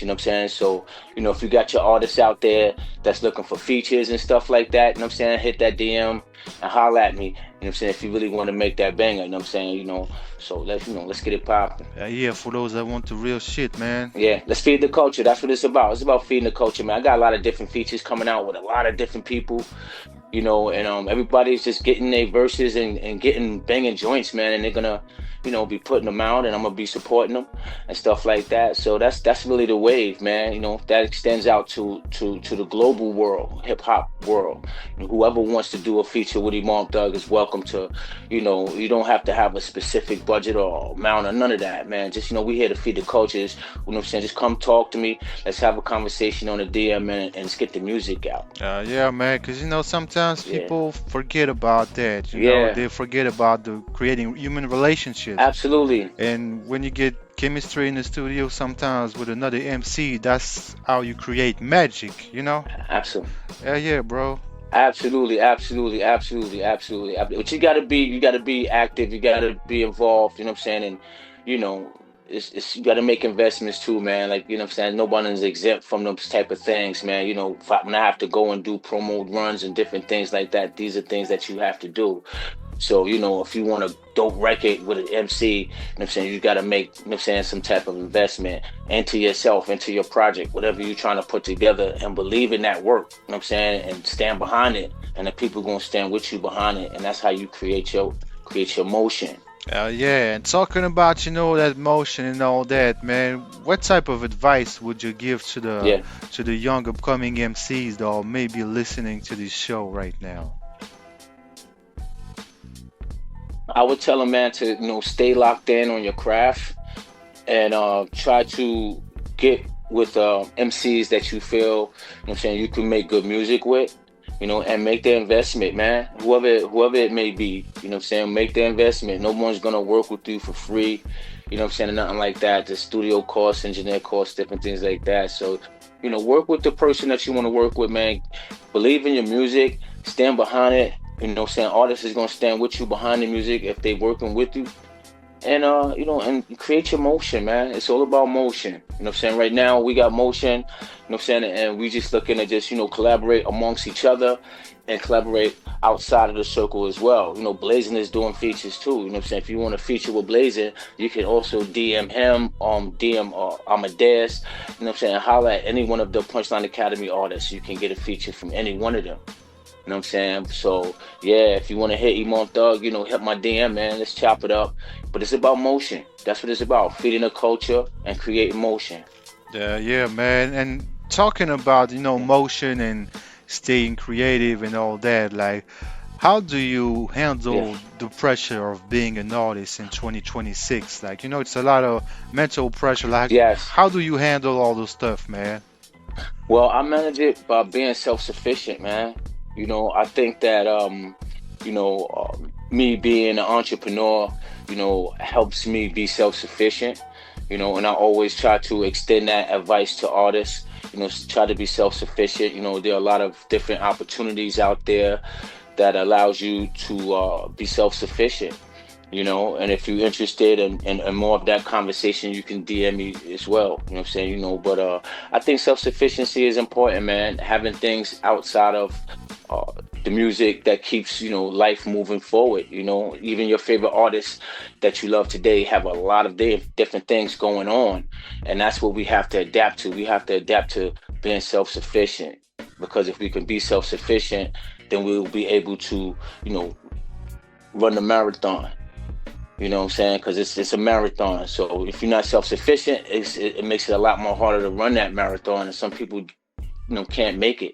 So, if you got your artists out there that's looking for features and stuff like that, hit that DM and holler at me, if you really want to make that banger, so let's get it popping. Yeah, for those that want the real shit, man. Yeah, let's feed the culture. That's what it's about. It's about feeding the culture, man. I got a lot of different features coming out with a lot of different people, and everybody's just getting their verses and getting banging joints, man, and they're gonna be putting them out, and I'm gonna be supporting them and stuff like that. So that's really the wave, man. That extends out to the global world, hip hop world. Whoever wants to do a feature with IMAM T.H.U.G is welcome to. You don't have to have a specific budget or amount or none of that, man. Just we here to feed the cultures. Just come talk to me. Let's have a conversation on the DM and let's get the music out. Yeah, man. Because sometimes people forget about that. They forget about the creating human relationships. Absolutely. And when you get chemistry in the studio sometimes with another MC, that's how you create magic, Absolutely. Yeah, bro. Absolutely. But you gotta be active, you gotta be involved, and it's you gotta make investments too, man. Like, nobody's exempt from those type of things, man. When I have to go and do promo runs and different things like that, these are things that you have to do. So, if you want a dope record with an MC, you got to make, some type of investment into yourself, into your project, whatever you're trying to put together, and believe in that work, and stand behind it. And the people going to stand with you behind it. And that's how you create your motion. Yeah, and talking about, that motion and all that, man, what type of advice would you give to the young upcoming MCs that are maybe listening to this show right now? I would tell them, man, to stay locked in on your craft and try to get with MCs that you feel, you can make good music with, and make the investment, man. Whoever it may be, make the investment. No one's gonna work with you for free, nothing like that. The studio costs, engineer costs, different things like that. So, work with the person that you want to work with, man. Believe in your music, stand behind it. Artists is gonna stand with you behind the music if they working with you. And and create your motion, man. It's all about motion. Right now we got motion, and we just looking to just, collaborate amongst each other and collaborate outside of the circle as well. Blazin is doing features too. If you want to feature with Blazin, you can also DM him, DM Amadeuz, holler at any one of the Punchline Academy artists. You can get a feature from any one of them. So yeah, if you want to hit IMAM T.H.U.G, hit my DM, man. Let's chop it up. But it's about motion. That's what it's about. Feeding the culture and creating motion. Yeah, man. And talking about, motion and staying creative and all that, like, how do you handle the pressure of being an artist in 2026? Like, it's a lot of mental pressure. Like, how do you handle all those stuff, man? Well, I manage it by being self-sufficient, man. I think that, me being an entrepreneur, helps me be self-sufficient, and I always try to extend that advice to artists, try to be self-sufficient. There are a lot of different opportunities out there that allows you to be self-sufficient, and if you're interested in more of that conversation, you can DM me as well, but I think self-sufficiency is important, man. Having things outside of the music that keeps life moving forward. Even your favorite artists that you love today have a lot of different things going on, and that's what we have to adapt to. We have to adapt to being self-sufficient, because if we can be self-sufficient, then we'll be able to run the marathon. Because it's a marathon. So if you're not self-sufficient, it makes it a lot more harder to run that marathon, and some people can't make it,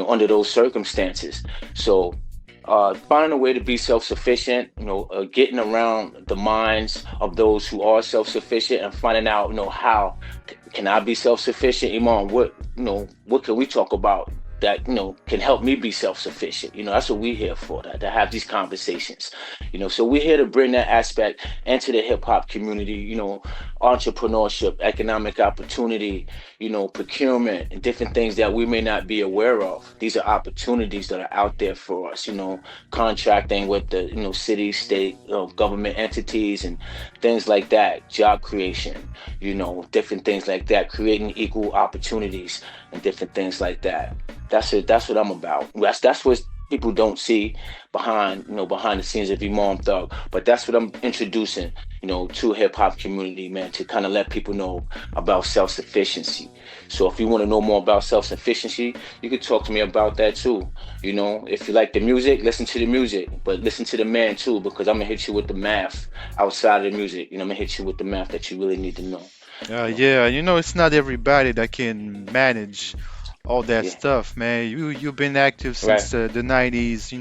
under those circumstances. So finding a way to be self-sufficient, getting around the minds of those who are self-sufficient and finding out, how can I be self-sufficient? Imam, what can we talk about that, can help me be self-sufficient? That's what we're here for, to have these conversations. So we're here to bring that aspect into the hip-hop community, entrepreneurship, economic opportunity, procurement, and different things that we may not be aware of. These are opportunities that are out there for us, contracting with the, city, state, government entities and things like that, job creation, different things like that, creating equal opportunities and different things like that. That's it. That's what I'm about. That's what people don't see behind the scenes of IMAM T.H.U.G. But that's what I'm introducing, to hip hop community, man, to kind of let people know about self-sufficiency. So if you want to know more about self-sufficiency, you can talk to me about that too. If you like the music, listen to the music, but listen to the man too, because I'm gonna hit you with the math outside of the music. I'm gonna hit you with the math that you really need to know. It's not everybody that can manage all that stuff, man. You've been active since the 90s.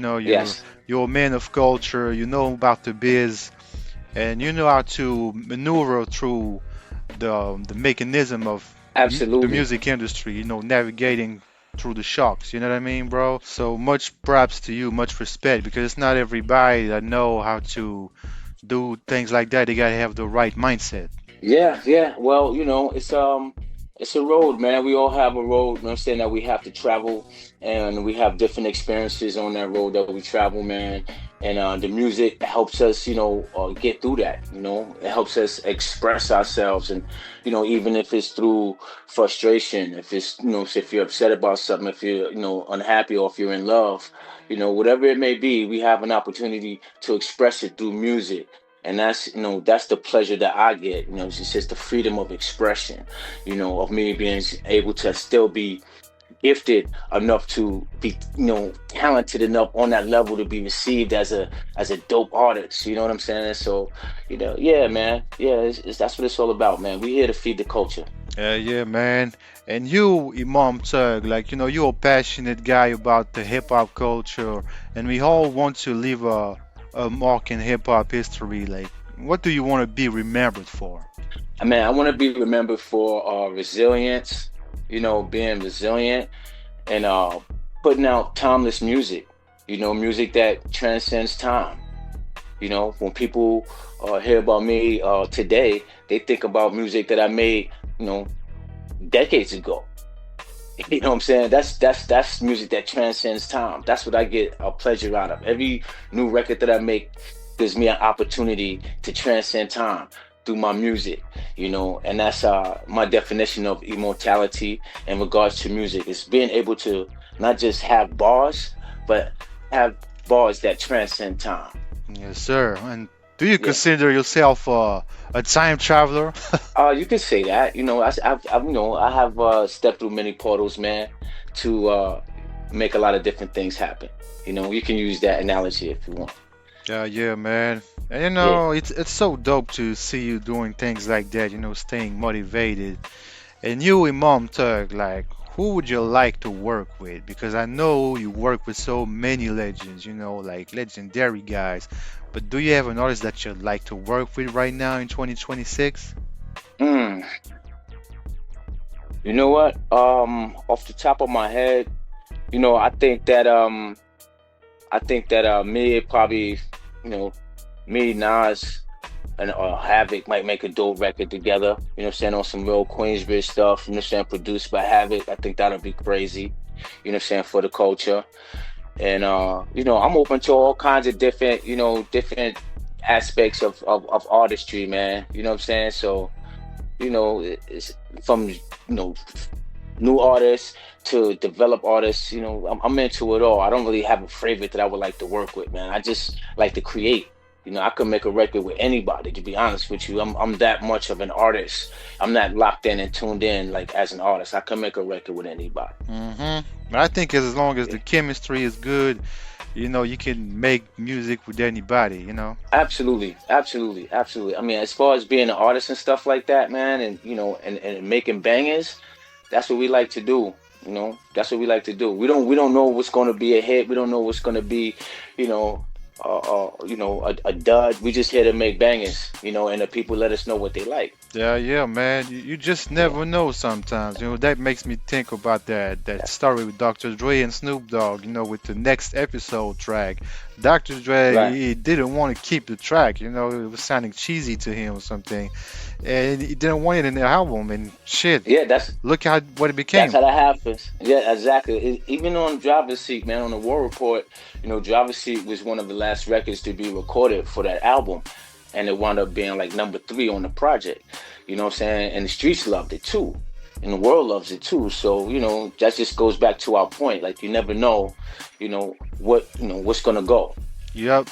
You're a man of culture. You know about the biz, and you know how to maneuver through the mechanism of the music industry. Navigating through the shocks. You know what I mean, bro? So much props to you, much respect, because it's not everybody that know how to do things like that. They gotta have the right mindset. Yeah. Well, it's a road, man. We all have a road, that we have to travel, and we have different experiences on that road that we travel, man. And the music helps us, get through that. It helps us express ourselves, and even if it's through frustration, if it's if you're upset about something, if you're unhappy, or if you're in love, whatever it may be, we have an opportunity to express it through music. And that's the pleasure that I get. It's just the freedom of expression, of me being able to still be gifted enough to be, talented enough on that level to be received as a dope artist. You know what I'm saying? So, yeah, man. Yeah, that's what it's all about, man. We're here to feed the culture. Yeah, man. And you, IMAM T.H.U.G, you're a passionate guy about the hip hop culture, and we all want to leave a mark in hip hop history. Like, what do you want to be remembered for? I want to be remembered for resilience, being resilient, and putting out timeless music, music that transcends time. When people hear about me today, they think about music that I made, decades ago. You know what I'm saying? That's music that transcends time. That's what I get a pleasure out of. Every new record that I make gives me an opportunity to transcend time through my music, and that's my definition of immortality in regards to music. It's being able to not just have bars, but have bars that transcend time. Yes, sir. And do you consider yourself a time traveler? You could say that. I have stepped through many portals, man, to make a lot of different things happen. You can use that analogy if you want. Yeah, man. And it's so dope to see you doing things like that, staying motivated. And you, IMAM T.H.U.G, like, who would you like to work with? Because I know you work with so many legends, like legendary guys. But do you have an artist that you'd like to work with right now in 2026? You know what? Off the top of my head, I think that me probably, me, Nas, and Havoc might make a dope record together. On some real Queensbridge stuff. Produced by Havoc. I think that'll be crazy. For the culture. And I'm open to all kinds of different aspects of artistry, man. So, it's from new artists to develop artists. I'm into it all. I don't really have a favorite that I would like to work with, man. I just like to create. I could make a record with anybody, to be honest with you. I'm that much of an artist. I'm not locked in and tuned in like as an artist. I can make a record with anybody. But I think as long as the chemistry is good, you can make music with anybody, Absolutely. I mean, as far as being an artist and stuff like that, man, and and making bangers, that's what we like to do. That's what we like to do. We don't know what's going to be a hit. We don't know what's going to be, a dud. We just here to make bangers, and the people let us know what they like. Yeah, man. You just never know sometimes. That makes me think about that story with Dr. Dre and Snoop Dogg, with the next episode track. Dr. Dre, he didn't want to keep the track, it was sounding cheesy to him or something. And he didn't want it in the album and shit. Yeah, look what it became. That's how that happens. Yeah, exactly. Even on Driver's Seat, man, on the War Report, Driver's Seat was one of the last records to be recorded for that album. And it wound up being like number 3 on the project. You know what I'm saying? And the streets loved it too. And the world loves it too. So, that just goes back to our point. Like, you never know, what's gonna go. Yep.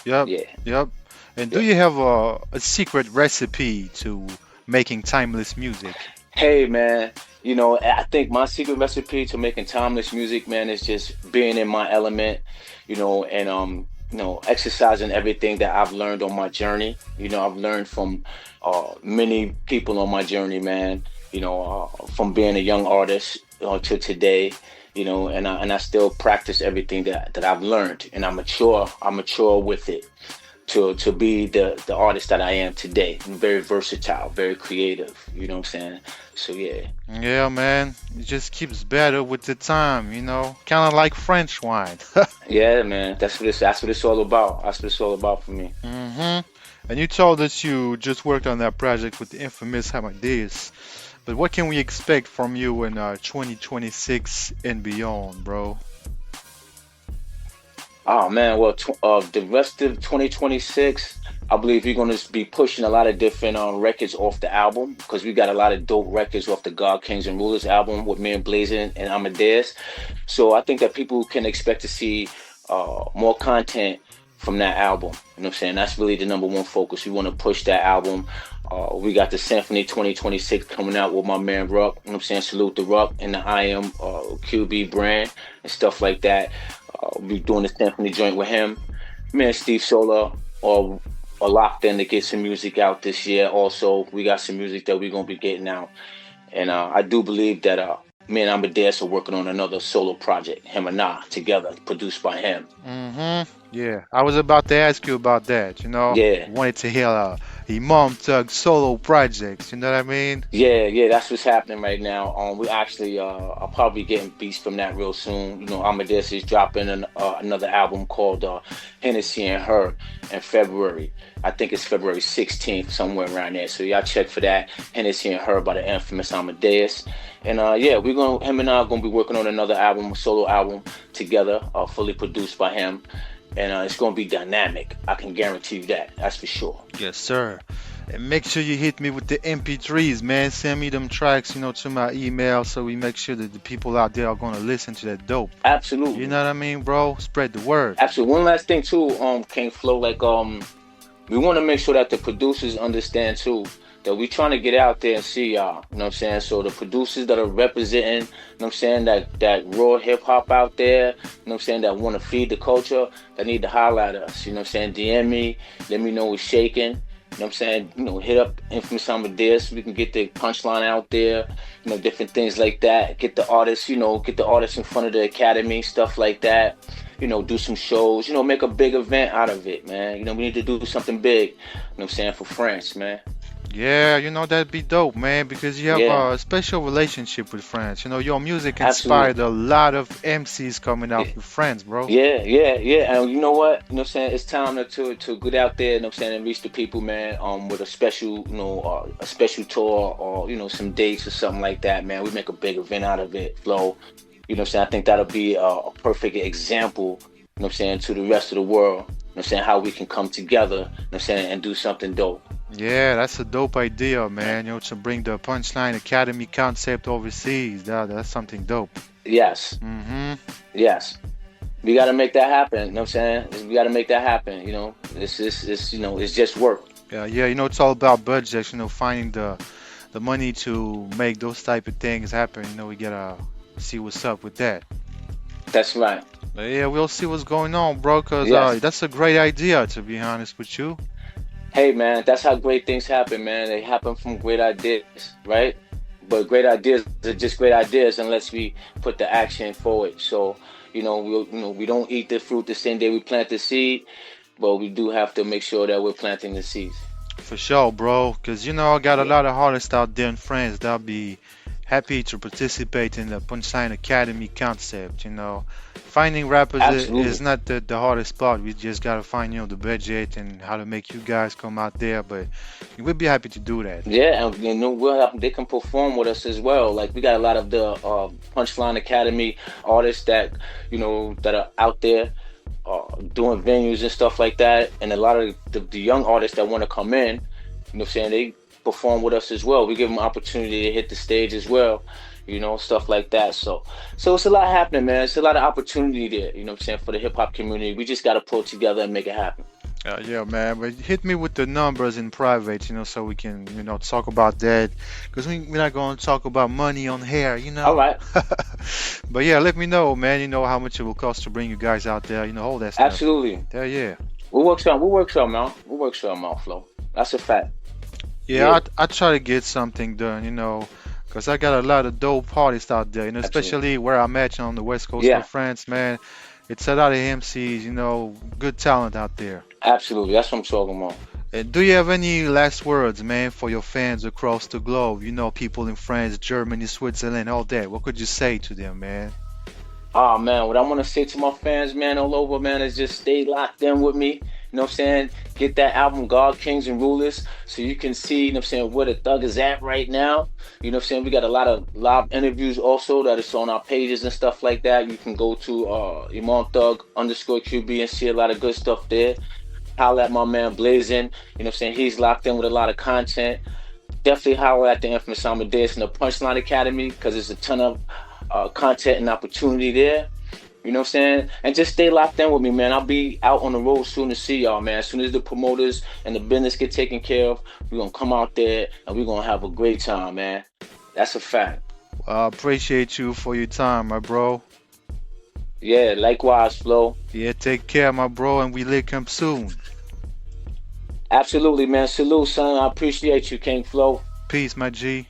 And do you have a secret recipe to making timeless music? Hey, man, I think my secret recipe to making timeless music, man, is just being in my element, and exercising everything that I've learned on my journey. I've learned from many people on my journey, man. From being a young artist to today, and I still practice everything that I've learned, and I mature with it to be the artist that I am today. I'm very versatile, very creative. You know what I'm saying? So yeah. Yeah, man. It just keeps better with the time, kind of like French wine. Yeah, man. That's what it's all about. That's what it's all about for me. And you told us you just worked on that project with the infamous Amadeuz. But what can we expect from you in 2026 and beyond, bro? Oh man, well, the rest of 2026, I believe we're gonna be pushing a lot of different records off the album, because we got a lot of dope records off the God, Kings, and Rulers album with me and Blazin and Amadeuz. So I think that people can expect to see more content from that album. You know what I'm saying? That's really the number one focus. We want to push that album. We got the Symphony 2026 coming out with my man Ruck. You know what I'm saying? Salute the Ruck and the IMAM T.H.U.G brand and stuff like that. We're doing the Symphony joint with him. Me and Steve Sola are locked in to get some music out this year. Also, we got some music that we're going to be getting out. And I do believe that me and Amadeuz are working on another solo project, him and I, together, produced by him. Yeah, I was about to ask you about that. Yeah. Wanted to hear IMAM T.H.U.G solo projects. You know what I mean? Yeah, that's what's happening right now. We actually, I'll probably getting beats from that real soon. Amadeuz is dropping another album called Hennessy and Her in February. I think it's February 16th, somewhere around there. So y'all check for that. Hennessy and Her by the infamous Amadeuz. And yeah, him and I are gonna be working on another album, a solo album together, fully produced by him. And it's gonna be dynamic. I can guarantee you that. That's for sure. Yes, sir. And make sure you hit me with the MP3s, man. Send me them tracks, to my email so we make sure that the people out there are gonna listen to that dope. Absolutely. You know what I mean, bro? Spread the word. Absolutely. One last thing too, King Flow, we want to make sure that the producers understand too that we trying to get out there and see y'all. You know what I'm saying? So the producers that are representing, you know what I'm saying, that raw hip hop out there, you know what I'm saying, that want to feed the culture, that need to holler at us. You know what I'm saying? DM me, let me know what's shaking. You know what I'm saying? Hit up Infamous Amadeuz so we can get the punchline out there, different things like that. Get the artists, get the artists in front of the academy, stuff like that. Do some shows, make a big event out of it, man. We need to do something big, you know what I'm saying, for France, man. Yeah, that'd be dope, man, because you have a special relationship with France. Your music inspired a lot of MCs coming out with France, bro. Yeah. And you know what? You know what I'm saying? It's time to get out there, you know what I'm saying, and reach the people, man, with a special, a special tour or, some dates or something like that, man. We make a big event out of it, Flo. You know what I'm saying? I think that'll be a perfect example, you know what I'm saying, to the rest of the world. You know what I'm saying? How we can come together, you know what I'm saying, and do something dope. Yeah, that's a dope idea, man. To bring the Punchline Academy concept overseas. That's something dope. Yes. Yes. We got to make that happen. You know what I'm saying? We got to make that happen. It's just work. Yeah. It's all about budgets. Finding the money to make those type of things happen. We gotta see what's up with that. That's right. But yeah, we'll see what's going on, bro. Cause that's a great idea, to be honest with you. Hey, man, that's how great things happen, man. They happen from great ideas, right? But great ideas are just great ideas unless we put the action forward. So, we don't eat the fruit the same day we plant the seed, but we do have to make sure that we're planting the seeds. For sure, bro. Because, I got a lot of artists out there in France that'll be happy to participate in the Punchline Academy concept. Finding rappers is not the hardest part. We just gotta find the budget and how to make you guys come out there. But we'd be happy to do that. Yeah, and they can perform with us as well. Like we got a lot of the Punchline Academy artists that that are out there doing venues and stuff like that, and a lot of the young artists that want to come in. They perform with us as well. We give them opportunity to hit the stage as well. Stuff like that. So it's a lot happening, man. It's a lot of opportunity there, for the hip hop community. We just got to pull together and make it happen. Yeah, man. But hit me with the numbers in private, so we can, talk about that. Because we're not going to talk about money on here, All right. But yeah, let me know, man, how much it will cost to bring you guys out there, all that stuff. Absolutely. Yeah. We'll work something out, Flo. That's a fact. Yeah. I try to get something done, because I got a lot of dope artists out there, especially where I'm at on the west coast of France, man. It's a lot of MCs, good talent out there. Absolutely, that's what I'm talking about. And do you have any last words, man, for your fans across the globe? People in France, Germany, Switzerland, all that. What could you say to them, man? Oh, man, what I want to say to my fans, man, all over, man, is just stay locked in with me. You know what I'm saying? Get that album, God, Kings, and Rulers, so you can see, you know what I'm saying, where the thug is at right now. You know what I'm saying? We got a lot of live interviews also that is on our pages and stuff like that. You can go to IMAM T.H.U.G and see a lot of good stuff there. Holla at my man Blazin. You know what I'm saying? He's locked in with a lot of content. Definitely holla at the infamous Amadeuz and the Punchline Academy, because there's a ton of content and opportunity there. You know what I'm saying? And just stay locked in with me, man. I'll be out on the road soon to see y'all, man. As soon as the promoters and the business get taken care of, we're going to come out there and we're going to have a great time, man. That's a fact. I appreciate you for your time, my bro. Yeah, likewise, Flo. Yeah, take care, my bro, and we link up soon. Absolutely, man. Salute, son. I appreciate you, King Flo. Peace, my G.